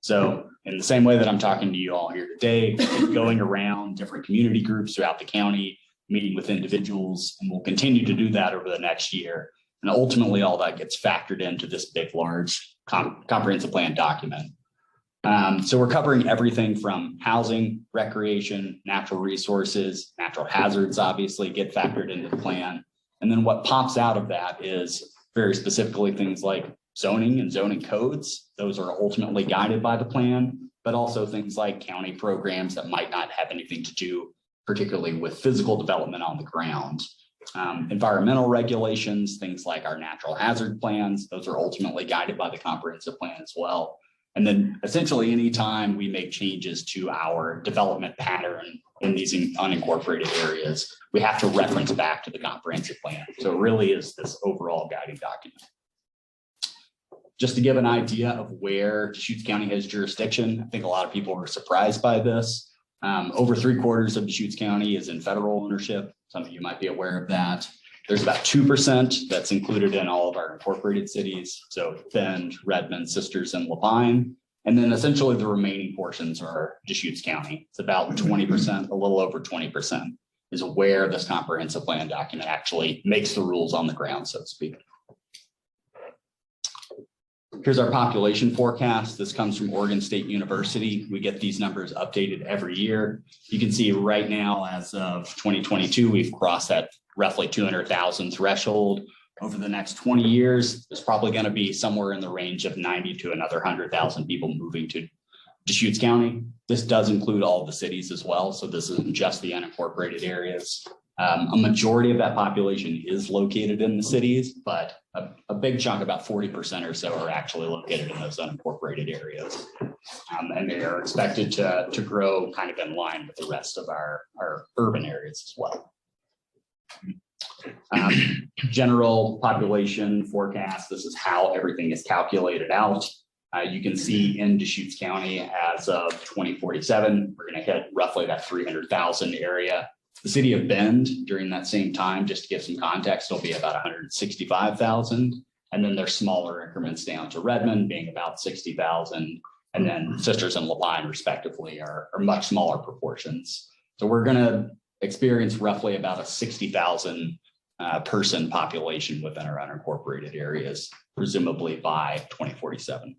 So in the same way that I'm talking to you all here today, going around different community groups throughout the county, meeting with individuals, and we'll continue to do that over the next year. And ultimately, all that gets factored into this big, large comprehensive plan document. So we're covering everything from housing, recreation, natural resources, natural hazards, obviously get factored into the plan. And then what pops out of that is very specifically things like zoning and zoning codes. Those are ultimately guided by the plan, but also things like county programs that might not have anything to do, particularly with physical development on the ground. Environmental regulations, things like our natural hazard plans, those are ultimately guided by the comprehensive plan as well. And then essentially anytime we make changes to our development pattern in these unincorporated areas, we have to reference back to the comprehensive plan. So it really is this overall guiding document. Just to give an idea of where Deschutes County has jurisdiction, I think a lot of people are surprised by this. Over 3/4 of Deschutes County is in federal ownership. Some of you might be aware of that. There's about 2% that's included in all of our incorporated cities. So Bend, Redmond, Sisters, and Lapine. And then essentially the remaining portions are Deschutes County. It's about 20%, a little over 20% is where this comprehensive plan document actually makes the rules on the ground, so to speak. Here's our population forecast. This comes from Oregon State University. We get these numbers updated every year. You can see right now, as of 2022, we've crossed that roughly 200,000 threshold. Over the next 20 years, there's probably going to be somewhere in the range of 90 to another 100,000 people moving to Deschutes County. This does include all the cities as well. So this isn't just the unincorporated areas. A majority of that population is located in the cities, but a big chunk, about 40% or so, are actually located in those unincorporated areas. And they are expected to grow kind of in line with the rest of our urban areas as well. General population forecast, this is how everything is calculated out. You can see in Deschutes County as of 2047, we're going to hit roughly that 300,000 area. The city of Bend during that same time, just to give some context, will be about 165,000. And then there's smaller increments down to Redmond being about 60,000. And then Sisters and Lavine respectively are much smaller proportions. So we're going to experience roughly about a 60,000 person population within our unincorporated areas, presumably by 2047.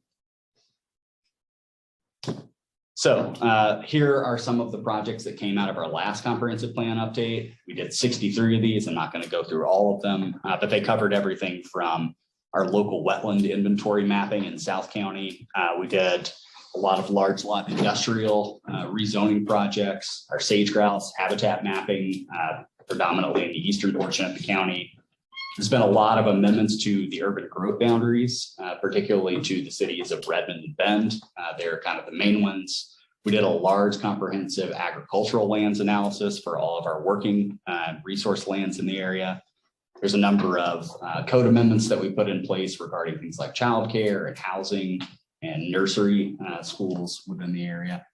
So here are some of the projects that came out of our last comprehensive plan update. We did 63 of these. I'm not going to go through all of them, but they covered everything from our local wetland inventory mapping in South County. We did a lot of large lot industrial rezoning projects, our sage grouse habitat mapping, predominantly in the eastern portion of the county. There's been a lot of amendments to the urban growth boundaries, particularly to the cities of Redmond and Bend. They're kind of the main ones. We did a large comprehensive agricultural lands analysis for all of our working resource lands in the area. There's a number of code amendments that we put in place regarding things like childcare and housing and nursery schools within the area.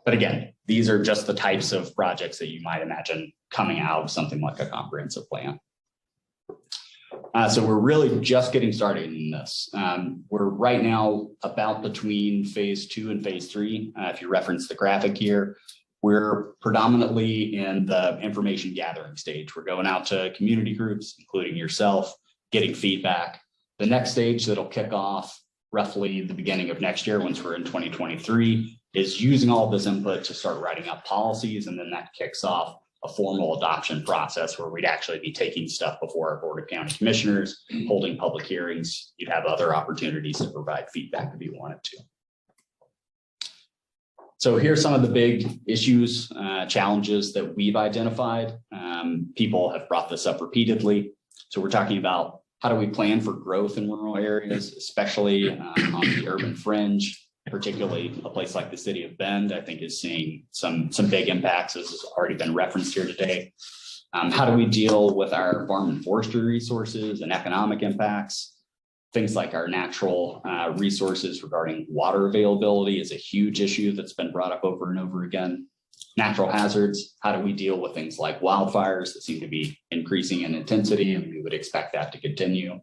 But again, these are just the types of projects that you might imagine coming out of something like a comprehensive plan. So we're really just getting started in this. We're right now about between phase 2 and phase 3. If you reference the graphic here, we're predominantly in the information gathering stage. We're going out to community groups, including yourself, getting feedback. The next stage that'll kick off roughly the beginning of next year, once we're in 2023, is using all of this input to start writing up policies. And then that kicks off a formal adoption process where we'd actually be taking stuff before our Board of County Commissioners, holding public hearings. You'd have other opportunities to provide feedback if you wanted to. So here's some of the big issues, challenges that we've identified. People have brought this up repeatedly. So we're talking about how do we plan for growth in rural areas, especially on the urban fringe. Particularly a place like the city of Bend, I think is seeing some big impacts, as has already been referenced here today. How do we deal with our farm and forestry resources and economic impacts? Things like our natural resources regarding water availability is a huge issue that's been brought up over and over again. Natural hazards, how do we deal with things like wildfires that seem to be increasing in intensity, and we would expect that to continue.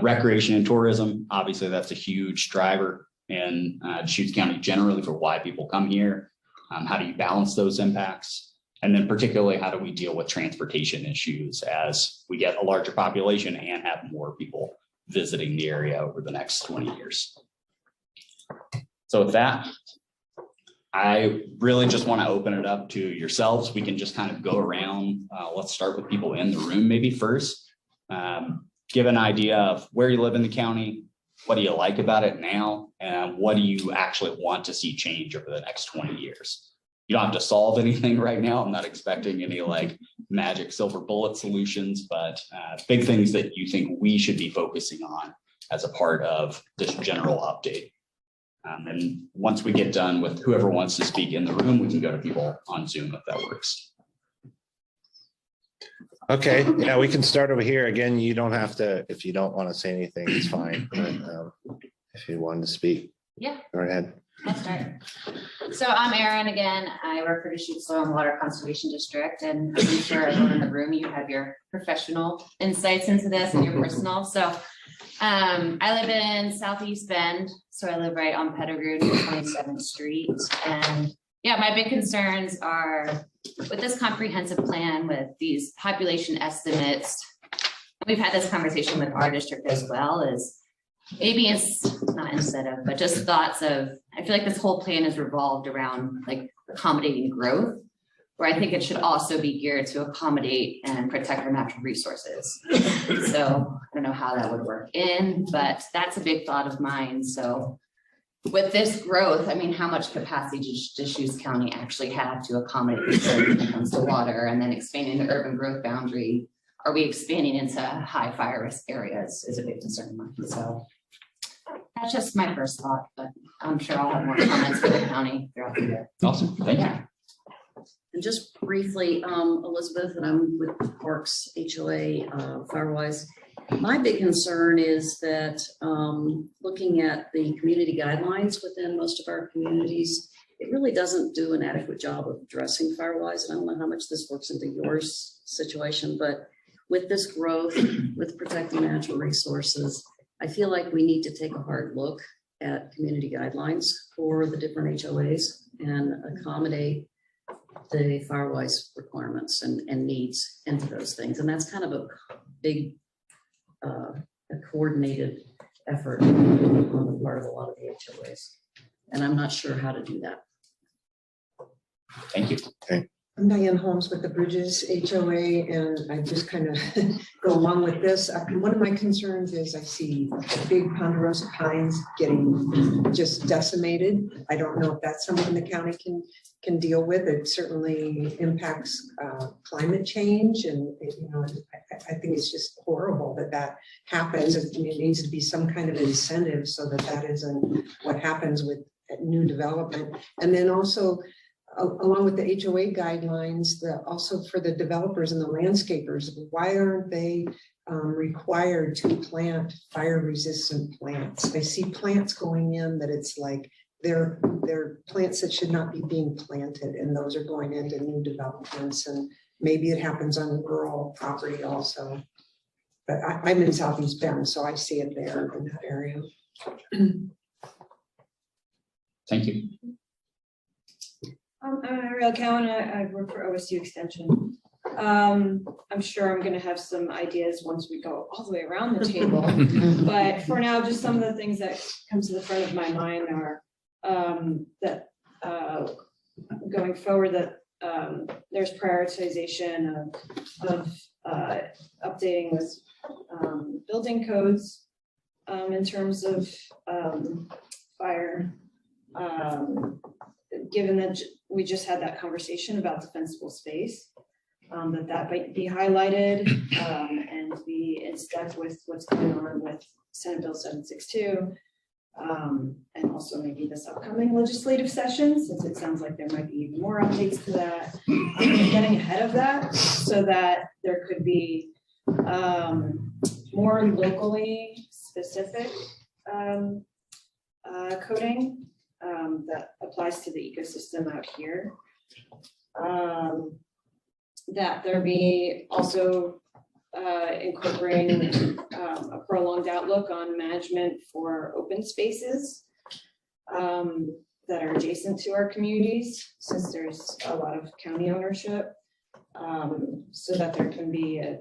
Recreation and tourism, obviously that's a huge driver in Deschutes County generally for why people come here. How do you balance those impacts? And then particularly, how do we deal with transportation issues as we get a larger population and have more people visiting the area over the next 20 years? So with that, I really just want to open it up to yourselves. We can just kind of go around. Let's start with people in the room maybe first. Give an idea of where you live in the county. What do you like about it now? And what do you actually want to see change over the next 20 years? You don't have to solve anything right now. I'm not expecting any like magic silver bullet solutions, but big things that you think we should be focusing on as a part of this general update. And once we get done with whoever wants to speak in the room, we can go to people on Zoom if that works. Okay, yeah, we can start over here. Again, you don't have to, if you don't want to say anything, it's fine. But, if you wanted to speak. Yeah. Go ahead. I'll start. So I'm Erin again. I work for Deschutes Soil and Water Conservation District, and I'm sure everyone in the room, you have your professional insights into this and your personal. So I live in Southeast Bend, so I live right on Pettigrew near 27th Street. And yeah, my big concerns are with this comprehensive plan, with these population estimates. We've had this conversation with our district as well, is maybe it's not instead of, but just thoughts of, I feel like this whole plan is revolved around like accommodating growth, where I think it should also be geared to accommodate and protect our natural resources. So I don't know how that would work in, but that's a big thought of mine. So with this growth, I mean, how much capacity does Deschutes County actually have to accommodate this growth when it comes to water, and then expanding the urban growth boundary? Are we expanding into high fire risk areas is a big concern of mine. So that's just my first thought, but I'm sure I'll have more comments for the county throughout the year. Awesome, thank you. And just briefly, Elizabeth, and I'm with Parks HOA Firewise. My big concern is that looking at the community guidelines within most of our communities, it really doesn't do an adequate job of addressing Firewise. And I don't know how much this works into your situation, but with this growth, with protecting natural resources, I feel like we need to take a hard look at community guidelines for the different HOAs and accommodate the Firewise requirements and needs into those things. And that's kind of a big, a coordinated effort on the part of a lot of the HOAs. And I'm not sure how to do that. Thank you. Okay. I'm Diane Holmes with the Bridges HOA, and I just kind of go along with this. One of my concerns is I see big ponderosa pines getting just decimated. I don't know if that's something the county can deal with. It certainly impacts climate change, and I think it's just horrible that happens. It needs to be some kind of incentive so that isn't what happens with new development. And then also, along with the HOA guidelines, also for the developers and the landscapers, why aren't they required to plant fire-resistant plants? I see plants going in that it's like they're plants that should not be being planted, and those are going into new developments, and maybe it happens on rural property also. But I'm in Southeast Bend, so I see it there in that area. Thank you. I'm Ariel Cowan. I work for OSU Extension. I'm sure I'm going to have some ideas once we go all the way around the table. But for now, just some of the things that come to the front of my mind are that going forward, that there's prioritization of updating with building codes in terms of fire. Given that we just had that conversation about defensible space, that might be highlighted and be in step with what's going on with Senate Bill 762, and also maybe this upcoming legislative session, since it sounds like there might be even more updates to that. Getting ahead of that so that there could be more locally specific coding that applies to the ecosystem out here. That there be also incorporating a prolonged outlook on management for open spaces that are adjacent to our communities, since there's a lot of county ownership, so that there can be a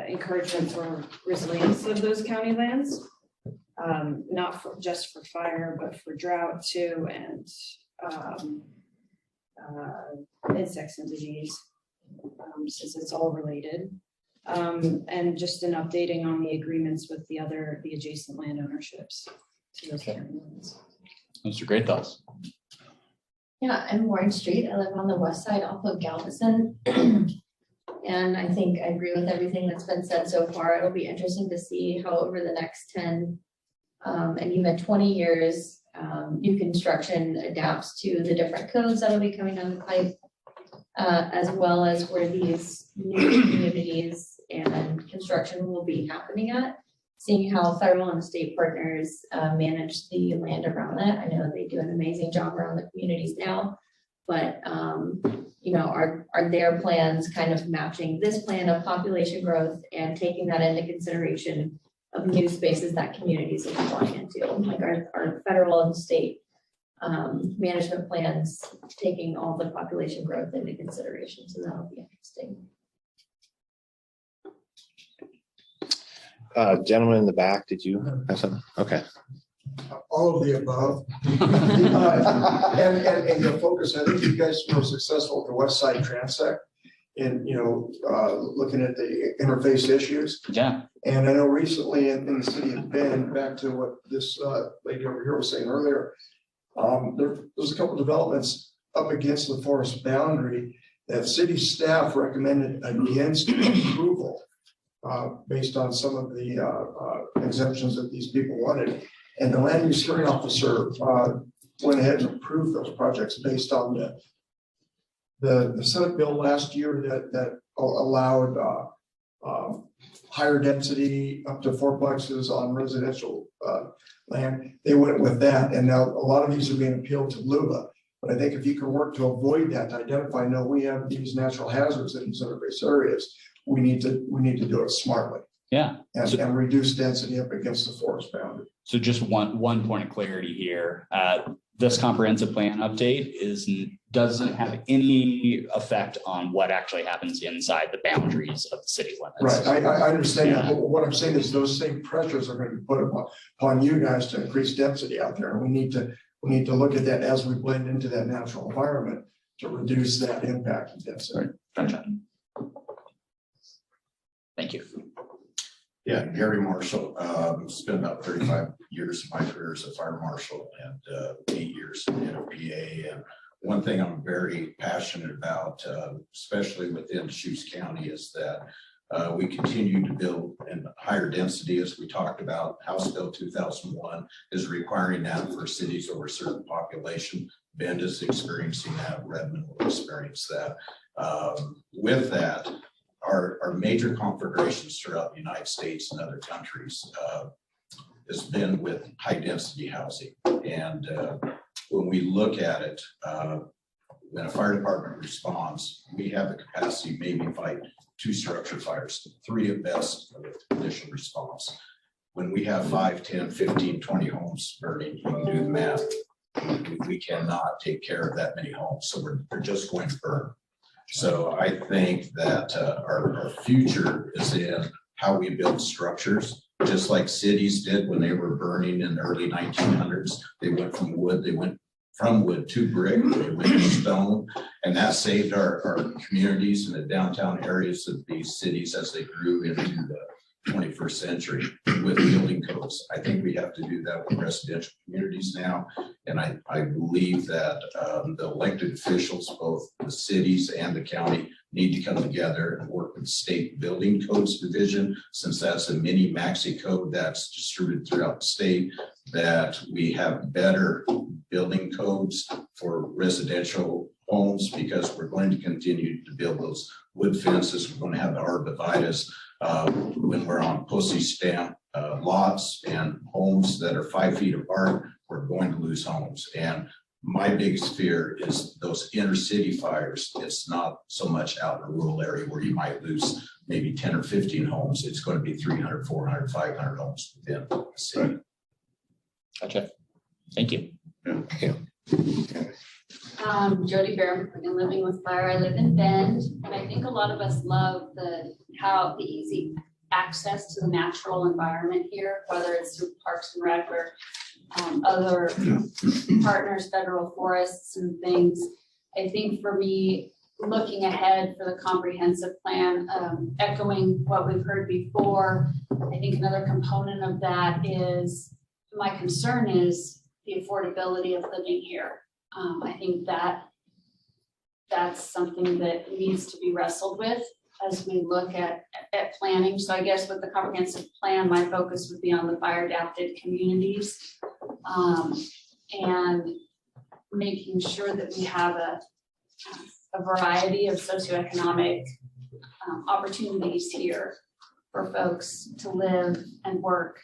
encouragement for resilience of those county lands. Not just for fire, but for drought too, and insects and disease, since it's all related. And just an updating on the agreements with the adjacent land ownerships to those county lands. Those are great thoughts. Yeah, I'm Warren Street. I live on the west side off of Galveston. And I think I agree with everything that's been said so far. It'll be interesting to see how over the next 10 and even 20 years, new construction adapts to the different codes that'll be coming down the pipe, as well as where these new communities and construction will be happening at, seeing how federal and state partners manage the land around it. I know they do an amazing job around the communities now, but are their plans kind of matching this plan of population growth and taking that into consideration of new spaces that communities are flying into, like our federal and state management plans, taking all the population growth into consideration. So that'll be interesting. Gentleman in the back, did you have something? Okay. All of the above. And the focus, I think you guys were successful at the West Side Transect in, looking at the interface issues. Yeah. And I know recently in the city of Bend, back to what this lady over here was saying earlier, there was a couple developments up against the forest boundary that city staff recommended against approval based on some of the exemptions that these people wanted. And the land use hearing officer went ahead and approved those projects based on the Senate bill last year that allowed higher density up to fourplexes on residential land. They went with that, and now a lot of these are being appealed to LUBA. But I think if you can work to avoid that, to identify, no, we have these natural hazards in these interface areas, we need to do it smartly. Yeah. And reduce density up against the forest boundary. So just one point of clarity here. This comprehensive plan update doesn't have any effect on what actually happens inside the boundaries of the city limits. Right, I understand that, Yeah. but what I'm saying is those same pressures are going to be put upon you guys to increase density out there. And we need to look at that as we blend into that natural environment to reduce that impact of density. Gotcha. Thank you. Yeah, Gary Marshall, spent about 35 years of my career as a fire marshal and 8 years in NFPA. And one thing I'm very passionate about, especially within Deschutes County, is that we continue to build in higher density, as we talked about. House Bill 2001 is requiring that for cities over a certain population. Bend is experiencing that, Redmond will experience that. With that, our major configurations throughout the United States and other countries has been with high density housing. And when we look at it, when a fire department responds, we have the capacity maybe to fight 2 structure fires, 3 at best with initial response. When we have 5, 10, 15, 20 homes burning, you can do the math. We cannot take care of that many homes. So they're just going to burn. So I think that our future is in how we build structures, just like cities did when they were burning in the early 1900s. They went from wood to brick, they went to stone, and that saved our communities and the downtown areas of these cities as they grew into the 21st century with building codes. I think we have to do that with residential communities now. And I believe that the elected officials, both the cities and the county, need to come together and work with the state building codes division, since that's a mini maxi code that's distributed throughout the state, that we have better building codes for residential homes, because we're going to continue to build those wood fences. We're going to have the arborvitaes when we're on postage stamp lots and homes that are 5 feet apart. We're going to lose homes. And my biggest fear is those inner city fires. It's not so much out in a rural area where you might lose maybe 10 or 15 homes. It's going to be 300, 400, 500 homes within the city. Gotcha. Thank you. Yeah. Jody Bear, living with fire. I live in Bend, and I think a lot of us love the easy access to the natural environment here, whether it's through Parks and Rec or other partners, federal forests and things. I think for me, looking ahead for the comprehensive plan, echoing what we've heard before, I think another component of that is, my concern is the affordability of living here. I think that's something that needs to be wrestled with as we look at planning. So I guess with the comprehensive plan, my focus would be on the fire adapted communities and making sure that we have a variety of socioeconomic opportunities here for folks to live and work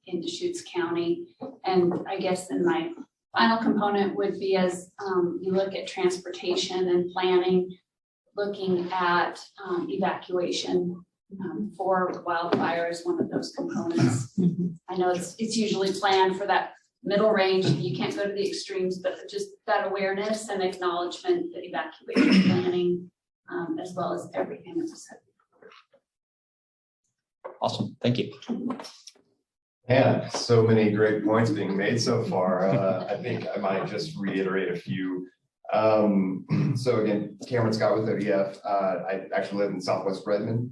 in Deschutes County. And I guess then my final component would be, as you look at transportation and planning, looking at evacuation for wildfire is one of those components. I know it's usually planned for that middle range. You can't go to the extremes, but just that awareness and acknowledgement that evacuation planning, as well as everything that was said Awesome. Thank you. Yeah, so many great points being made so far. I think I might just reiterate a few. So again, Cameron Scott with ODF. I actually live in Southwest Redmond.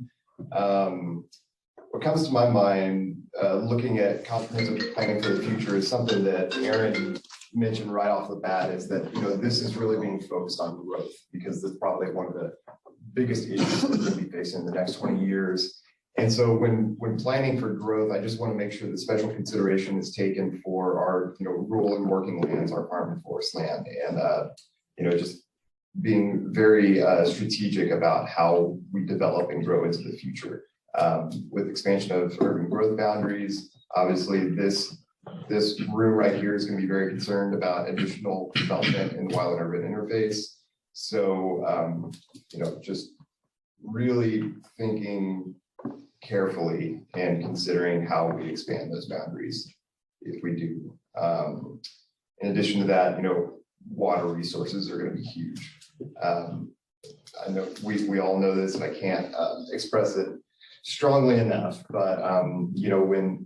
What comes to my mind, looking at comprehensive planning for the future, is something that Aaron mentioned right off the bat, is that, you know, this is really being focused on growth, because that's probably one of the biggest issues we're going to be facing in the next 20 years. And so when planning for growth, I just want to make sure that special consideration is taken for our, you know, rural and working lands, our farm and forest land, and you know, just being very strategic about how we develop and grow into the future. With expansion of urban growth boundaries, obviously this room right here is going to be very concerned about additional development in the wild and urban interface. So you know, just really thinking carefully and considering how we expand those boundaries if we do. In addition to that, you know, water resources are going to be huge. I know we all know this, and I can't express it strongly enough, but you know, when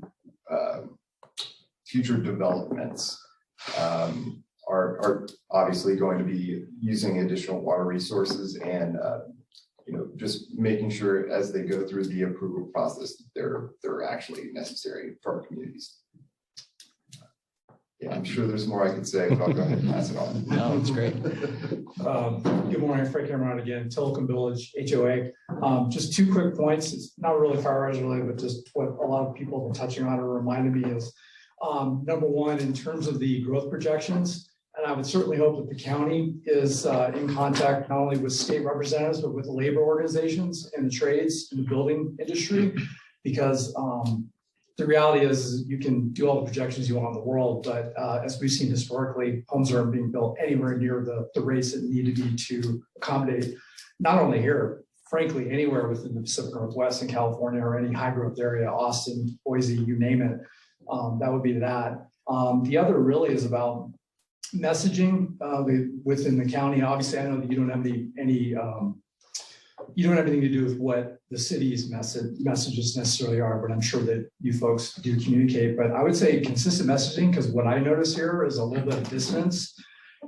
future developments are obviously going to be using additional water resources, and you know, just making sure as they go through the approval process, they're actually necessary for our communities. Yeah, I'm sure there's more I could say, but I'll go ahead and pass it on. No, it's great. Good morning, Frank Cameron again, Telecom Village HOA. Just two quick points. It's not really fire related, but just what a lot of people have been touching on or reminded me is, number one, in terms of the growth projections, and I would certainly hope that the county is in contact not only with state representatives, but with the labor organizations and the trades and the building industry, because the reality is you can do all the projections you want in the world, but as we've seen historically, homes aren't being built anywhere near the rates that need to be to accommodate, not only here, frankly, anywhere within the Pacific Northwest in California or any high growth area, Austin, Boise, you name it. That would be that. The other really is about messaging within the county. Obviously, I know that you don't have you don't have anything to do with what the city's messages necessarily are, but I'm sure that you folks do communicate. But I would say consistent messaging, because what I notice here is a little bit of dissonance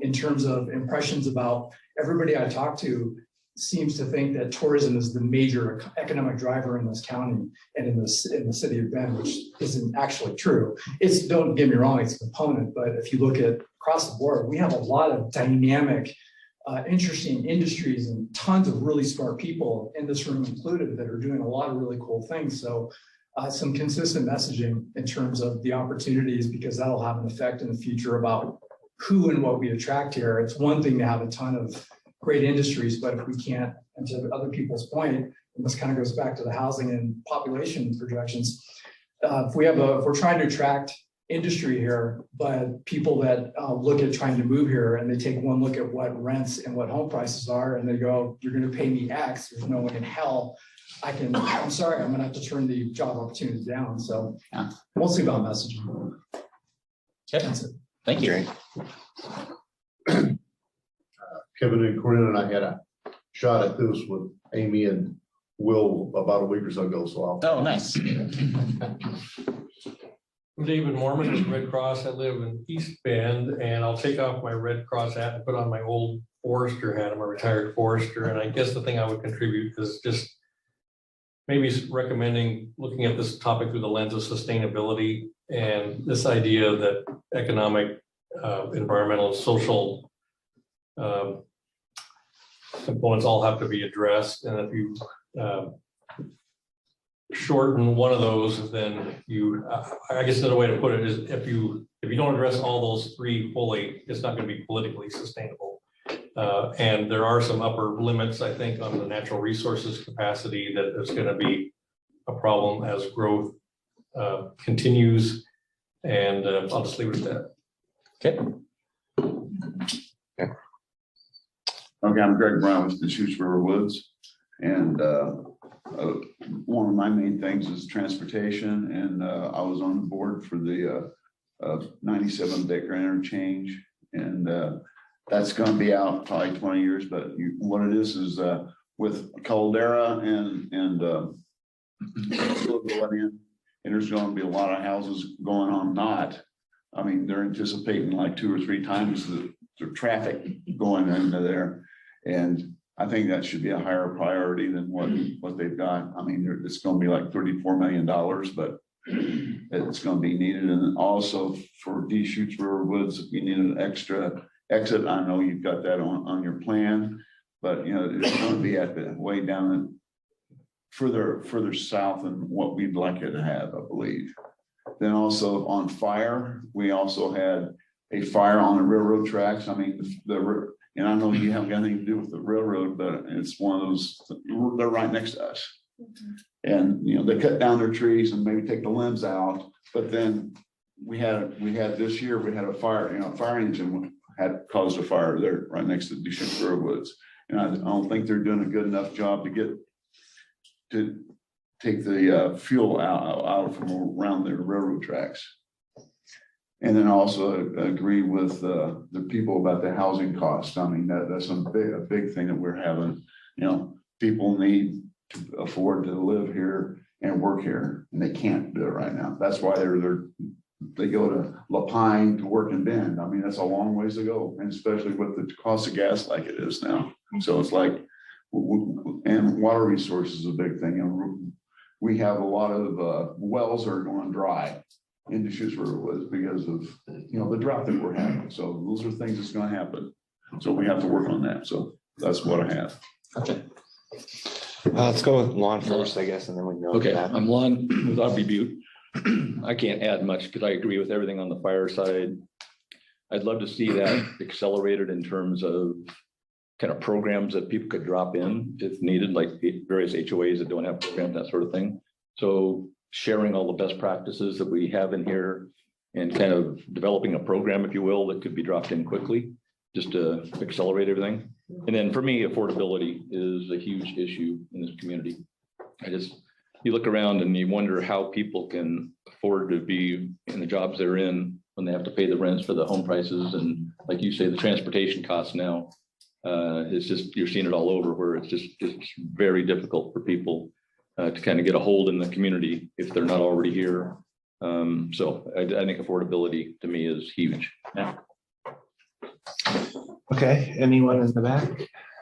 in terms of impressions about everybody I talk to seems to think that tourism is the major economic driver in this county and in the city of Bend, which isn't actually true. It's, don't get me wrong, it's a component, but if you look at across the board, we have a lot of dynamic, interesting industries and tons of really smart people in this room included that are doing a lot of really cool things. So some consistent messaging in terms of the opportunities, because that'll have an effect in the future about who and what we attract here. It's one thing to have a ton of great industries, but if we can't, and to other people's point, and this kind of goes back to the housing and population projections, if we're trying to attract industry here, but people that look at trying to move here and they take one look at what rents and what home prices are and they go, you're going to pay me X, there's no way in hell I'm sorry, I'm going to have to turn the job opportunity down. So yeah, we'll see about messaging. Okay, that's it. Thank you. Kevin and Corinne and I had a shot at this with Amy and Will about a week or so ago. So oh, nice. I'm David Mormon with Red Cross. I live in East Bend, and I'll take off my Red Cross hat and put on my old forester hat. I'm a retired forester, and I guess the thing I would contribute is just maybe recommending looking at this topic through the lens of sustainability and this idea that economic, environmental, social components all have to be addressed. And if you shorten one of those, then you, I guess another way to put it is if you don't address all those three fully, it's not going to be politically sustainable. And there are some upper limits, I think, on the natural resources capacity that is going to be a problem as growth continues. And I'll just leave it at that. Okay. Okay, I'm Greg Brown with Deschutes River Woods, and one of my main things is transportation, and I was on the board for the 97 Baker interchange, and that's going to be out probably 20 years. But what it is with Caldera and will go in, and there's gonna be a lot of houses going on not. I mean, they're anticipating like 2 or 3 times the traffic going into there. And I think that should be a higher priority than what they've got. I mean, it's gonna be like $34 million, but it's gonna be needed. And also for Deschutes River Woods, you need an extra exit. I know you've got that on your plan, but you know, it's gonna be at the way down further south than what we'd like it to have, I believe. Then also on fire, we also had a fire on the railroad tracks. I mean, and I know you haven't got anything to do with the railroad, but it's one of those, they're right next to us. And, you know, they cut down their trees and maybe take the limbs out, but then we had this year, we had a fire, you know, fire engine had caused a fire there right next to Deschutes River Woods. And I don't think they're doing a good enough job to take the fuel out from around the railroad tracks. And then also agree with the people about the housing costs. I mean, that's a big thing that we're having. You know, people need to afford to live here and work here, and they can't do it right now. That's why they go to La Pine to work in Bend. I mean, that's a long ways to go, and especially with the cost of gas like it is now. So it's like, and water resources is a big thing. You know, we have a lot of wells are going dry in Deschutes River Woods because of, you know, the drought that we're having. So those are things that's going to happen. So we have to work on that. So that's what I have. Okay. Let's go with lawn first, I guess, and then we know. Okay, I'm Lon with Aubrey Butte. I can't add much because I agree with everything on the fire side. I'd love to see that accelerated in terms of kind of programs that people could drop in if needed, like various HOAs that don't have programs, that sort of thing. So sharing all the best practices that we have in here and kind of developing a program, if you will, that could be dropped in quickly, just to accelerate everything. And then for me, affordability is a huge issue in this community. You look around and you wonder how people can afford to be in the jobs they're in when they have to pay the rents for the home prices. And like you say, the transportation costs now, it's just, you're seeing it all over where it's very difficult for people to kind of get a hold in the community if they're not already here. So I think affordability to me is huge. Yeah. Okay, anyone in the back?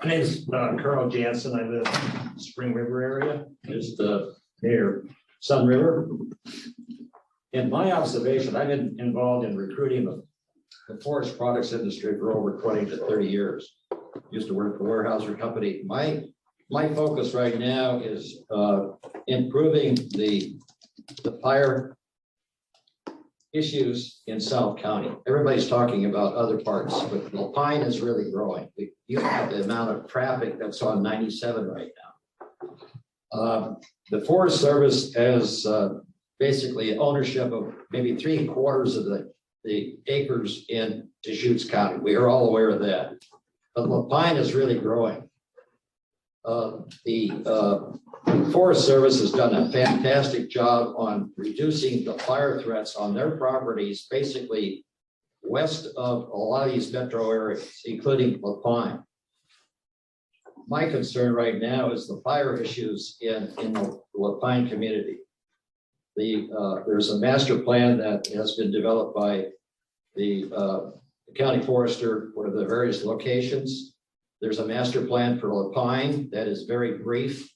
My name is Carl Jansen. I live in the Spring River area, just near Sun River. In my observation, I've been involved in recruiting the forest products industry for over 20 to 30 years. Used to work for Weyerhaeuser Company. My focus right now is improving the fire issues in South County. Everybody's talking about other parts, but La Pine is really growing. You have the amount of traffic that's on 97 right now. The Forest Service has basically ownership of maybe 3/4 of the acres in Deschutes County. We are all aware of that. But La Pine is really growing. The Forest Service has done a fantastic job on reducing the fire threats on their properties, basically west of a lot of these metro areas, including La Pine. My concern right now is the fire issues in the La Pine community. There's a master plan that has been developed by the county forester for the various locations. There's a master plan for La Pine that is very brief.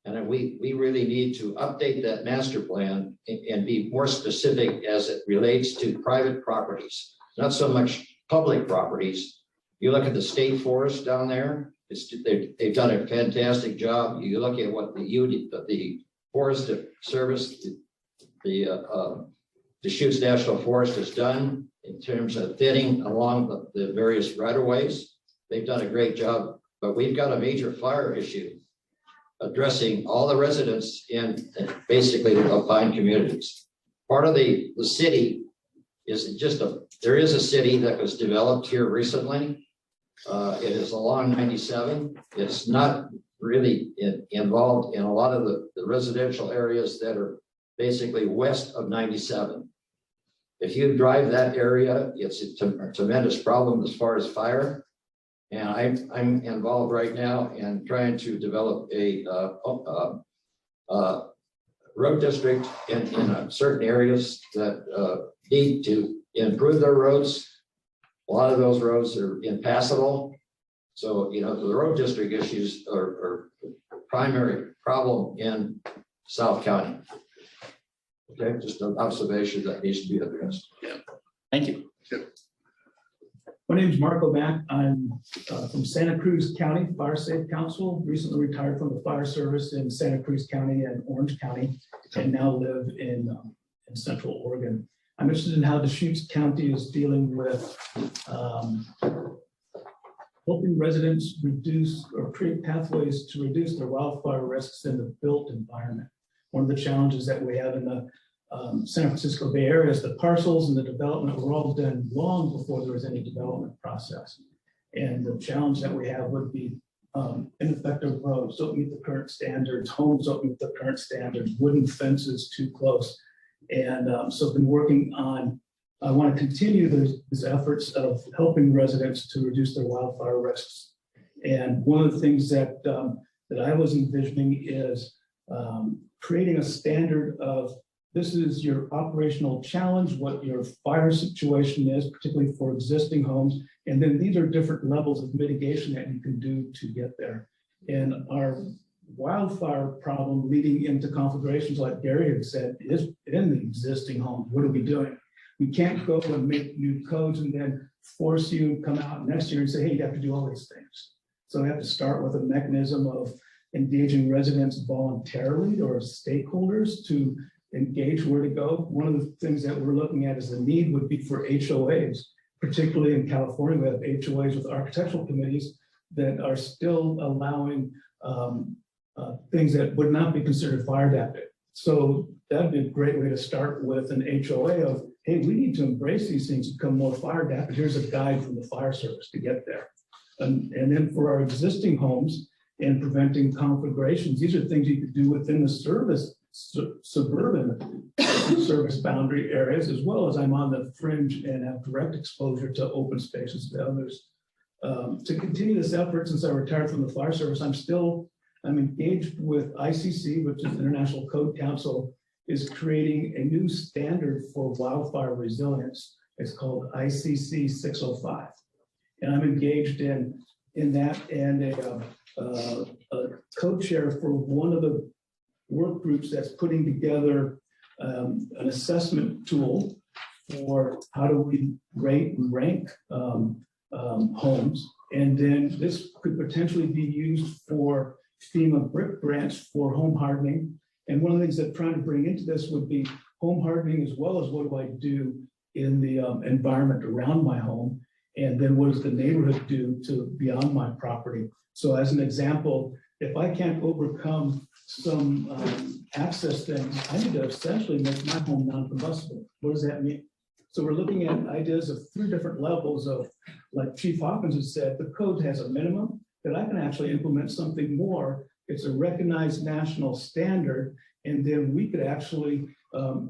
And we really need to update that master plan and be more specific as it relates to private properties, not so much public properties. You look at the state forest down there, they've done a fantastic job. You look at what the Forest Service, the Deschutes National Forest has done in terms of thinning along the various right-of-ways. They've done a great job, but we've got a major fire issue addressing all the residents in basically the La Pine communities. Part of the city is there is a city that was developed here recently. It is along 97. It's not really involved in a lot of the residential areas that are basically west of 97. If you drive that area, it's a tremendous problem as far as fire. And I'm involved right now in trying to develop a road district in certain areas that need to improve their roads. A lot of those roads are impassable. So, you know, the road district issues are primary problem in South County. Okay, just an observation that needs to be addressed. Thank you. My name is Marco Mack. I'm from Santa Cruz County Fire Safe Council, recently retired from the fire service in Santa Cruz County and Orange County, and now live in Central Oregon. I'm interested in how Deschutes County is dealing with helping residents reduce or create pathways to reduce their wildfire risks in the built environment. One of the challenges that we have in the San Francisco Bay Area is the parcels and the development were all done long before there was any development process. And the challenge that we have would be ineffective roads don't meet the current standards, homes don't meet the current standards, wooden fences too close. And so I've been working on, I want to continue these efforts of helping residents to reduce their wildfire risks. And one of the things that I was envisioning is creating a standard of this is your operational challenge, what your fire situation is, particularly for existing homes. And then these are different levels of mitigation that you can do to get there. And our wildfire problem leading into conflagrations, like Gary had said, is in the existing homes. What are we doing? We can't go and make new codes and then force you to come out next year and say, hey, you have to do all these things. So we have to start with a mechanism of engaging residents voluntarily or stakeholders to engage where to go. One of the things that we're looking at is the need would be for HOAs, particularly in California. We have HOAs with architectural committees that are still allowing things that would not be considered fire adapted. So that'd be a great way to start with an HOA of, hey, we need to embrace these things to become more fire adapted. Here's a guide from the fire service to get there. And then for our existing homes and preventing conflagrations, these are things you could do within the service, suburban service boundary areas, as well as I'm on the fringe and have direct exposure to open spaces to others. To continue this effort, since I retired from the fire service, I'm engaged with ICC, which is International Code Council, is creating a new standard for wildfire resilience. It's called ICC 605. And I'm engaged in that and a co-chair for one of the work groups that's putting together an assessment tool for how do we rate and rank homes. And then this could potentially be used for FEMA brick grants for home hardening. And one of the things that I'm trying to bring into this would be home hardening, as well as what do I do in the environment around my home? And then what does the neighborhood do to beyond my property? So as an example, if I can't overcome some access things, I need to essentially make my home non-combustible. What does that mean? So we're looking at ideas of 3 different levels of, like Chief Hawkins has said, the code has a minimum, that I can actually implement something more. It's a recognized national standard, and then we could actually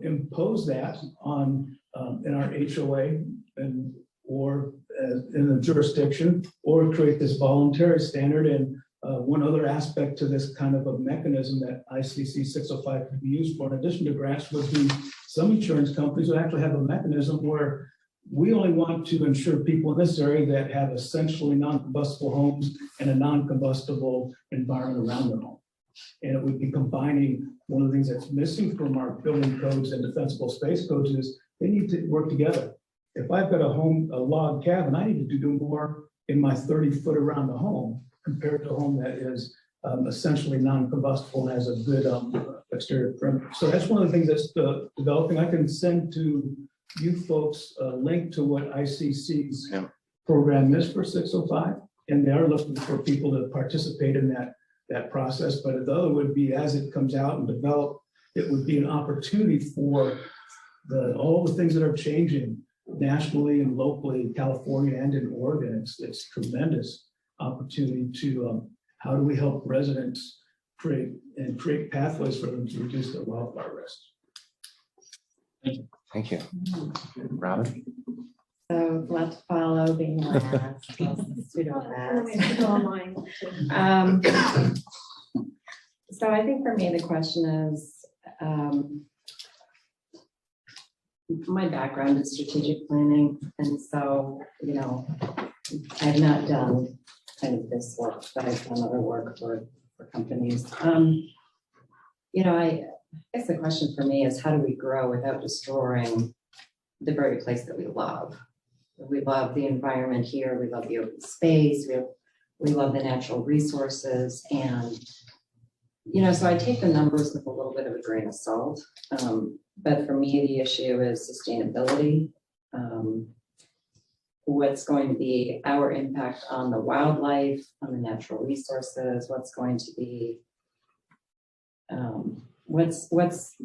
impose that on in our HOA and or in the jurisdiction, or create this voluntary standard. And one other aspect to this kind of a mechanism that ICC 605 could be used for, in addition to grants, would be some insurance companies would actually have a mechanism where we only want to insure people in this area that have essentially non-combustible homes and a non-combustible environment around their home. And it would be combining one of the things that's missing from our building codes and defensible space codes is they need to work together. If I've got a log cabin, I need to do more in my 30-foot around the home compared to a home that is essentially non-combustible and has a good exterior perimeter. So that's one of the things that's developing. I can send to you folks a link to what ICC's program is for 605, and they are looking for people to participate in that process. But the other would be, as it comes out and develop, it would be an opportunity for all the things that are changing nationally and locally in California and in Oregon. It's tremendous opportunity to how do we help residents create pathways for them to reduce their wildfire risk. Thank you. Robin? So let's follow being last. Pseudo last. So I think for me, the question is, My background is strategic planning, and so, I've not done kind of this work, but I've done other work for companies. I guess the question for me is, how do we grow without destroying the very place that we love? We love the environment here, we love the open space, we love the natural resources, and so I take the numbers with a little bit of a grain of salt. But for me, the issue is sustainability. What's going to be our impact on the wildlife, on the natural resources? What's going to be, what's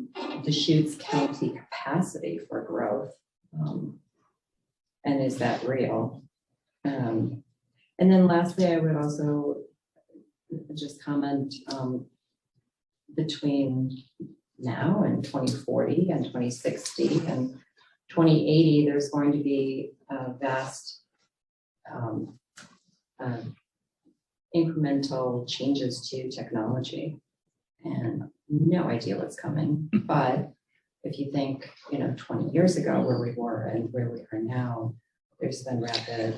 Deschutes County capacity for growth? And is that real? And then lastly, I would also just comment, between now and 2040 and 2060 and 2080, there's going to be a vast incremental changes to technology, and no idea what's coming. But if you think, 20 years ago where we were and where we are now, there's been rapid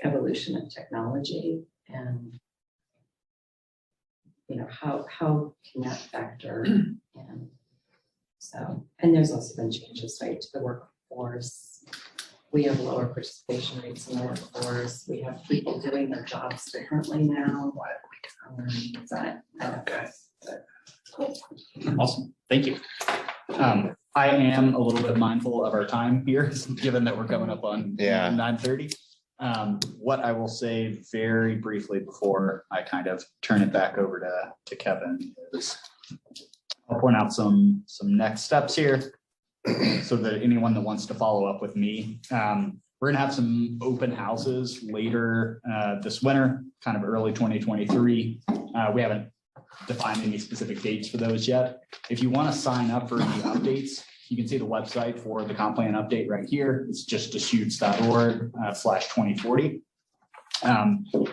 evolution of technology, and how can that factor in? So, and there's also been changes, right, to the workforce. We have lower participation rates in the workforce. We have people doing their jobs differently now. Awesome, thank you. I am a little bit mindful of our time here, given that we're coming up on 9:30. What I will say very briefly before I kind of turn it back over to Kevin is I'll point out some next steps here so that anyone that wants to follow up with me, we're gonna have some open houses later this winter, kind of early 2023. We haven't defined any specific dates for those yet. If you want to sign up for any updates, you can see the website for the comp plan update right here. It's just deschutes.org/2040.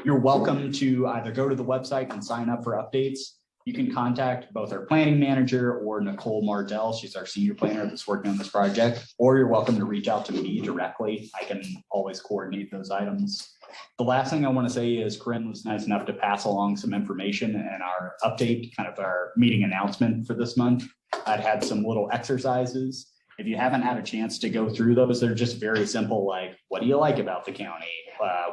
You're welcome to either go to the website and sign up for updates. You can contact both our planning manager or Nicole Mardell. She's our senior planner that's working on this project, or you're welcome to reach out to me directly. I can always coordinate those items. The last thing I want to say is Corinne was nice enough to pass along some information in our update, kind of our meeting announcement for this month. I'd had some little exercises. If you haven't had a chance to go through those, they're just very simple, like, what do you like about the county?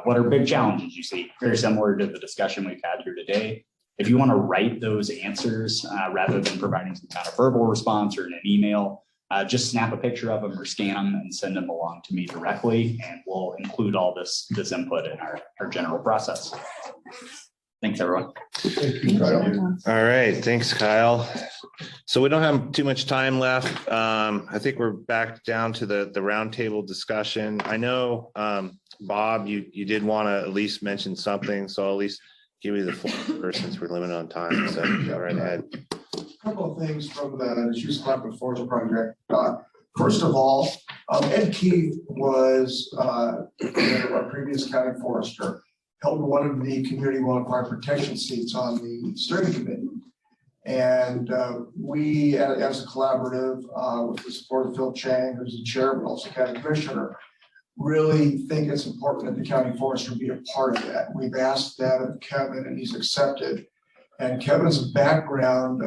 What are big challenges you see? Very similar to the discussion we've had here today. If you want to write those answers rather than providing some kind of verbal response or in an email, just snap a picture of them or scan them and send them along to me directly, and we'll include all this input in our general process. Thanks, everyone. Thank you, Kyle. All right, thanks, Kyle. So we don't have too much time left. I think we're back down to the roundtable discussion. I know, Bob, you did want to at least mention something, so I'll at least give you the floor since we're limited on time. So go right ahead. A couple of things from the Deschutes Collaborative Forest Project. First of all, Ed Keith was our previous county forester, held one of the community wildfire protection seats on the steering committee. And we, as a collaborative, with the support of Phil Chang, who's the chair, but also county commissioner, really think it's important that the county forester be a part of that. We've asked that of Kevin, and he's accepted. And Kevin's background,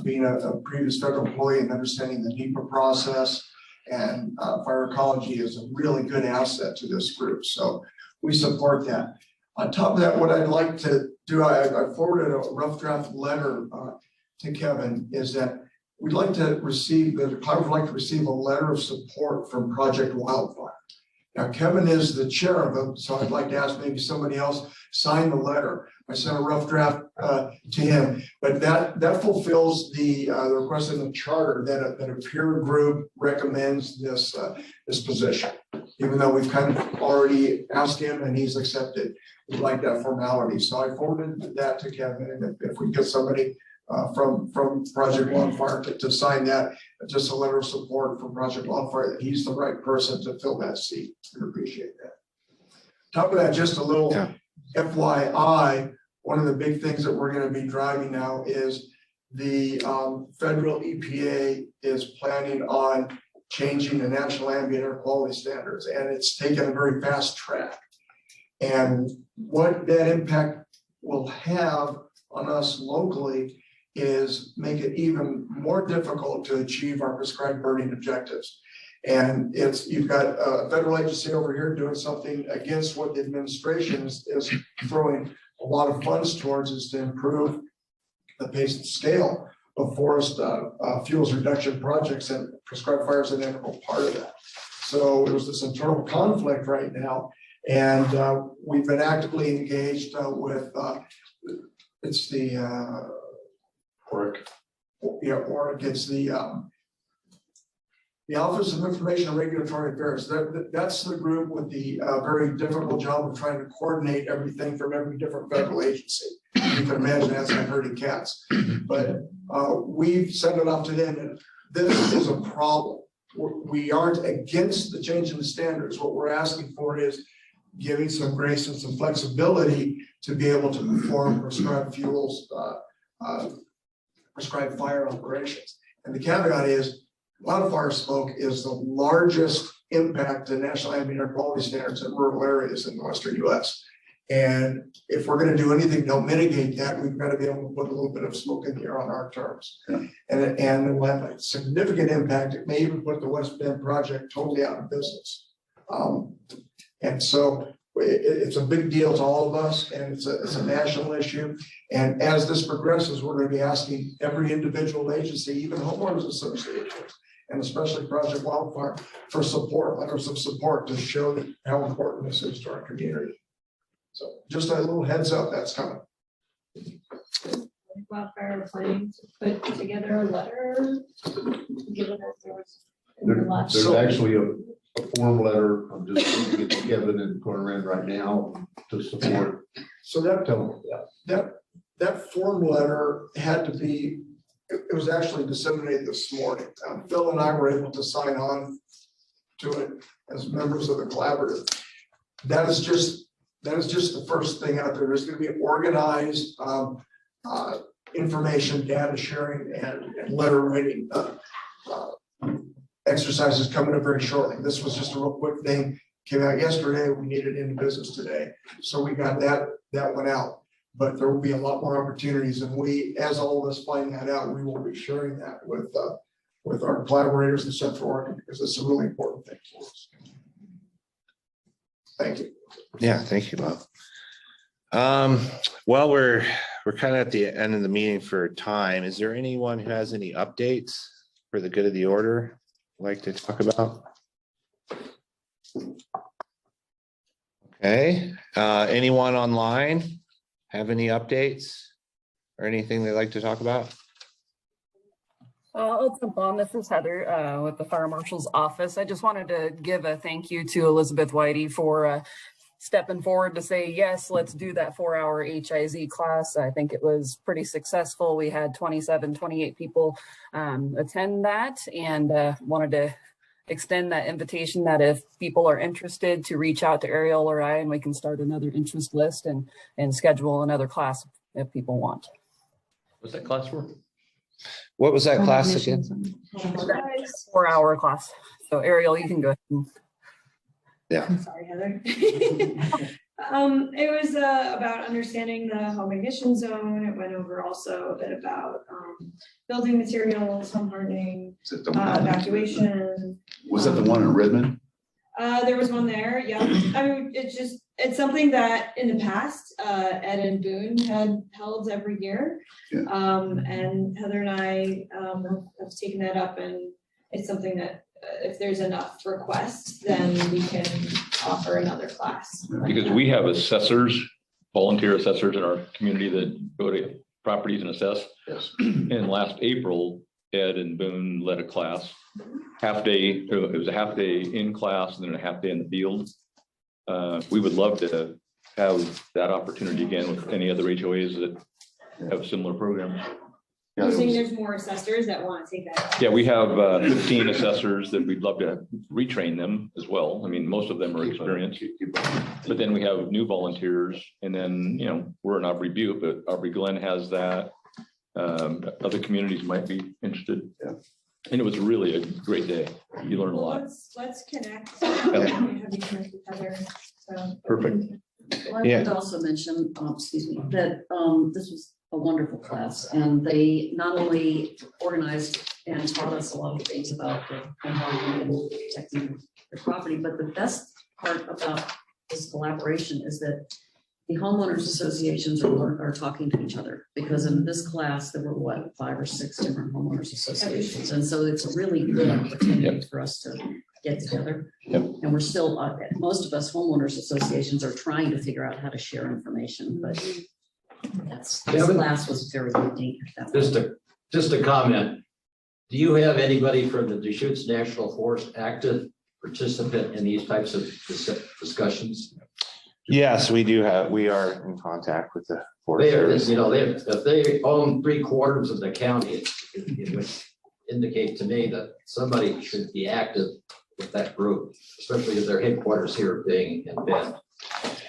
being a previous federal employee and understanding the NEPA process and fire ecology, is a really good asset to this group. So we support that. On top of that, what I'd like to do, I forwarded a rough draft letter to Kevin, is that we'd like to receive, the collaborative would like to receive a letter of support from Project Wildfire. Now, Kevin is the chair of them, so I'd like to ask maybe somebody else sign the letter. I sent a rough draft to him, but that fulfills the request in the charter that a peer group recommends this position. Even though we've kind of already asked him and he's accepted, we'd like that formality. So I forwarded that to Kevin, and if we get somebody from Project Wildfire to sign that, just a letter of support from Project Wildfire that he's the right person to fill that seat. We appreciate that. Top of that, just a little FYI, one of the big things that we're going to be driving now is the federal EPA is planning on changing the national ambient air quality standards, and it's taken a very fast track. And what that impact will have on us locally is make it even more difficult to achieve our prescribed burning objectives. And you've got a federal agency over here doing something against what the administration is throwing a lot of funds towards, is to improve the pace and scale of forest fuels reduction projects, and prescribed fire is an integral part of that. So there's this internal conflict right now, and we've been actively engaged with it's the Work. Yeah, or it's the Office of Information and Regulatory Affairs. That's the group with the very difficult job of trying to coordinate everything from every different federal agency. You can imagine that's like herding cats. But we've sent it off to them, and this is a problem. We aren't against the change in the standards. What we're asking for is giving some grace and some flexibility to be able to perform prescribed fuels, prescribed fire operations. And the caveat is, wildfire smoke is the largest impact to national ambient air quality standards in rural areas in the western US. And if we're going to do anything to help mitigate that, we've got to be able to put a little bit of smoke in the air on our terms. Yeah. And it will have a significant impact. It may even put the West Bend project totally out of business. And so it's a big deal to all of us, and it's a national issue. And as this progresses, we're going to be asking every individual agency, even homeowners associations, and especially Project Wildfire, for support, letters of support, to show how important this is to our community. So just a little heads up, that's coming. Wildfire planning to put together a letter, given that there was. There's actually a form letter. I'm just going to get to Kevin and Corinne right now to support. So that form letter had to be, it was actually disseminated this morning. Phil and I were able to sign on to it as members of the collaborative. That is just the first thing out there. There's going to be organized information, data sharing, and letter writing exercises coming up very shortly. This was just a real quick thing. Came out yesterday. We needed into business today, so we got that one out. But there will be a lot more opportunities, and we, as all of us find that out, we will be sharing that with our collaborators in Central Oregon, because it's a really important thing for us. Thank you. Yeah, thank you, Bob. Well, we're kind of at the end of the meeting for time. Is there anyone who has any updates for the good of the order like to talk about? Okay, anyone online have any updates or anything they'd like to talk about? I'll jump on. This is Heather with the Fire Marshal's office. I just wanted to give a thank you to Elizabeth Whitey for stepping forward to say, yes, let's do that 4-hour HIZ class. I think it was pretty successful. We had 28 people attend that, and wanted to extend that invitation that if people are interested, to reach out to Ariel or I, and we can start another interest list and schedule another class if people want. What's that class for? What was that class again? 4-hour class. So Ariel, you can go ahead. Yeah. I'm sorry, Heather. It was about understanding the home ignition zone. It went over also a bit about building materials, home hardening, evacuation. Was that the one in Redmond? There was one there, yeah. I mean, it's something that in the past, Ed and Boone had held every year. Yeah. And Heather and I have taken that up, and it's something that if there's enough requests, then we can offer another class. Because we have assessors, volunteer assessors in our community that go to properties and assess. Yes. And last April, Ed and Boone led a class, half day. It was a half day in class and then a half day in the field. We would love to have that opportunity again with any other HOAs that have similar programs. You're saying there's more assessors that want to take that? Yeah, we have 15 assessors that we'd love to retrain them as well. I mean, most of them are experienced, but then we have new volunteers, and then, you know, we're in Aubrey Butte, but Aubrey Glen has that. other communities might be interested. And it was really a great day. You learn a lot. Let's connect. Have you connect with Heather, so. Perfect. Well, I would also mention, excuse me, that this was a wonderful class, and they not only organized and taught us a lot of things about the homeowner and protecting the property, but the best part about this collaboration is that the homeowners associations are talking to each other, because in this class, there were what, 5 or 6 different homeowners associations. And so it's a really good opportunity for us to get together. And we're still, most of us homeowners associations are trying to figure out how to share information, but this class was very unique. Just a comment. Do you have anybody from the Deschutes National Forest active participant in these types of discussions? Yes, we are in contact with the Forest Service. If they own 3/4 of the county, it would indicate to me that somebody should be active with that group, especially if their headquarters here being in Bend.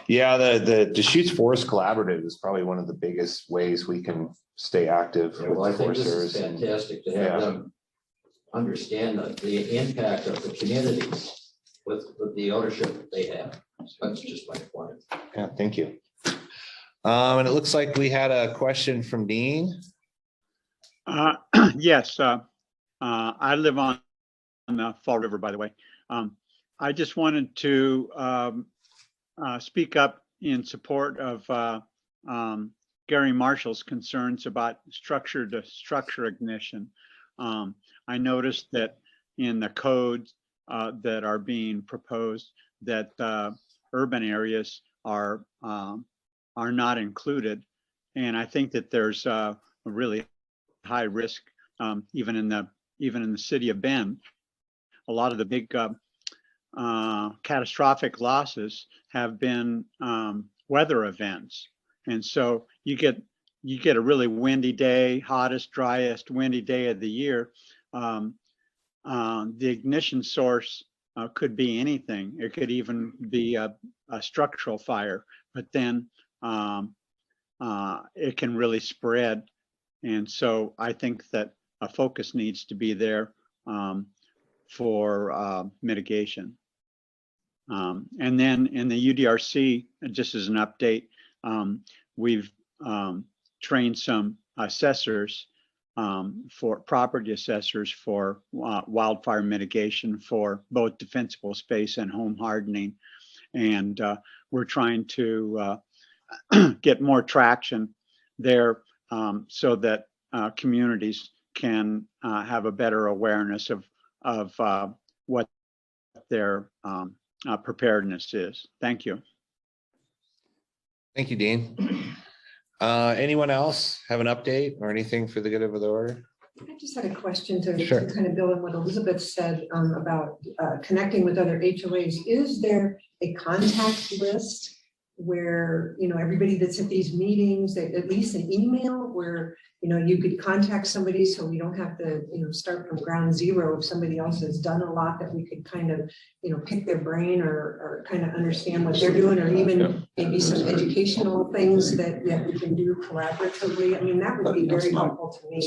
Yeah, the Deschutes Forest Collaborative is probably one of the biggest ways we can stay active. Well, I think this is fantastic to have them understand the impact of the communities with the ownership that they have. That's just my point. Yeah, thank you. And it looks like we had a question from Dean. Yes, I live on the Fall River, by the way. I just wanted to speak up in support of Gary Marshall's concerns about structure to structure ignition. I noticed that in the codes that are being proposed, that urban areas are not included, and I think that there's a really high risk, even in the city of Bend. A lot of the big catastrophic losses have been weather events, and so you get a really windy day, hottest, driest, windy day of the year. The ignition source could be anything. It could even be a structural fire, but then it can really spread. And so I think that a focus needs to be there for mitigation. And then in the UDRC, just as an update, we've trained some assessors for property assessors for wildfire mitigation for both defensible space and home hardening. And we're trying to get more traction there so that communities can have a better awareness of what their preparedness is. Thank you. Thank you, Dean. Anyone else have an update or anything for the good of the order? I just had a question to Sure. kind of build on what Elizabeth said about connecting with other HOAs. Is there a contact list where, everybody that's at these meetings, at least an email where, you could contact somebody so we don't have to, start from ground zero if somebody else has done a lot, that we could kind of, pick their brain or kind of understand what they're doing, or even maybe some educational things that we can do collaboratively. I mean, that would be very helpful to me.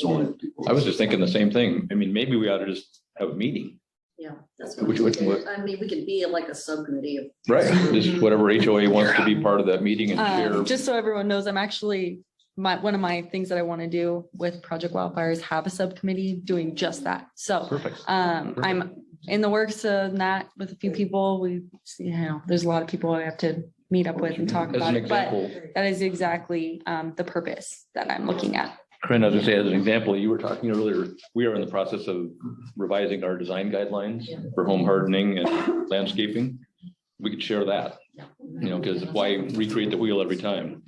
I was just thinking the same thing. I mean, maybe we ought to just have a meeting. Yeah, that's what I mean, we could be like a subcommittee of. Right, just whatever HOA wants to be part of that meeting and share. Just so everyone knows, I'm actually, one of my things that I want to do with Project Wildfire is have a subcommittee doing just that. So perfect. I'm in the works of that with a few people. There's a lot of people I have to meet up with and talk about it, but that is exactly the purpose that I'm looking at. Corinne, I was gonna say, as an example, you were talking earlier, we are in the process of revising our design guidelines for home hardening and landscaping. We could share that, because why recreate the wheel every time?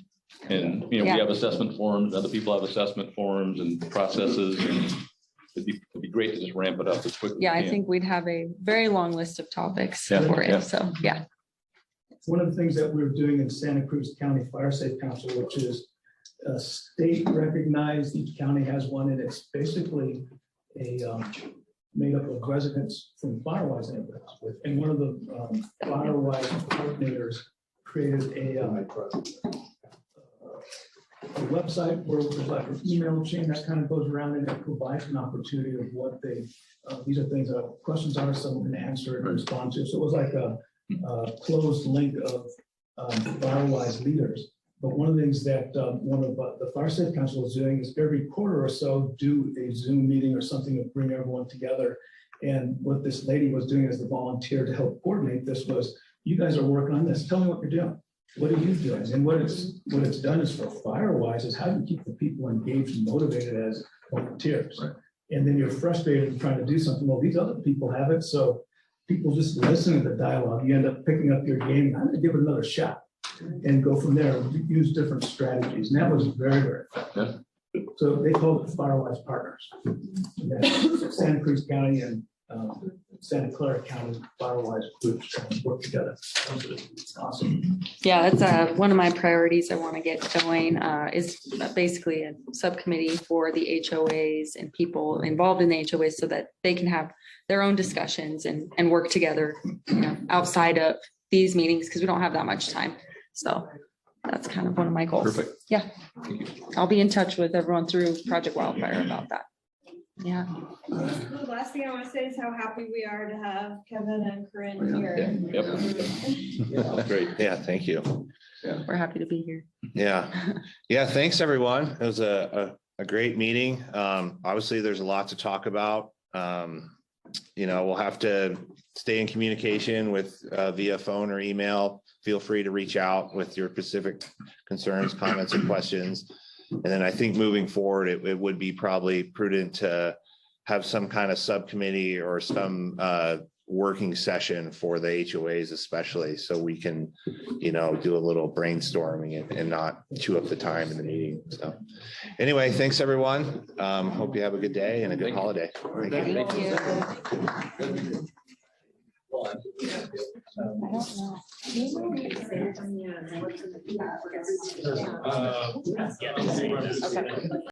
And, we have assessment forms, other people have assessment forms and processes. And it'd be great to just ramp it up as quickly. Yeah, I think we'd have a very long list of topics for it. So, yeah. One of the things that we're doing in Santa Cruz County Fire Safe Council, which is a state recognized, each county has one, and it's basically a made up of residents from Firewise neighborhoods. And one of the Firewise coordinators created a website where there's like an email chain that kind of goes around and it provides an opportunity of what they, these are things that questions are, someone can answer and respond to. So it was like a closed link of Firewise leaders. But one of the things that one of the Fire Safe Council is doing is every quarter or so do a Zoom meeting or something to bring everyone together. And what this lady was doing as the volunteer to help coordinate this was, you guys are working on this. Tell me what you're doing. What are you doing? And what it's done is for Firewise is how do you keep the people engaged and motivated as volunteers? Right. And then you're frustrated and trying to do something. Well, these other people have it. So people just listen to the dialogue. You end up picking up your game. I'm going to give it another shot and go from there. Use different strategies. And that was very, very effective. So they call it Firewise Partners. Santa Cruz County and Santa Clara County Firewise groups work together. It's awesome. Yeah, that's one of my priorities I want to get going is basically a subcommittee for the HOAs and people involved in the HOAs so that they can have their own discussions and work together, you know, outside of these meetings because we don't have that much time. So that's kind of one of my goals. Perfect. Yeah. I'll be in touch with everyone through Project Wildfire about that. Yeah. The last thing I want to say is how happy we are to have Kevin and Corinne here. Yep. Great. Yeah, thank you. Yeah. We're happy to be here. Yeah. Yeah, thanks, everyone. It was a great meeting. Obviously, there's a lot to talk about. You know, we'll have to stay in communication with via phone or email. Feel free to reach out with your specific concerns, comments, and questions. And then I think moving forward, it would be probably prudent to have some kind of subcommittee or some working session for the HOAs especially, so we can, you know, do a little brainstorming and not chew up the time in the meeting. So anyway, thanks everyone. Hope you have a good day and a good holiday. Thank you. I don't know.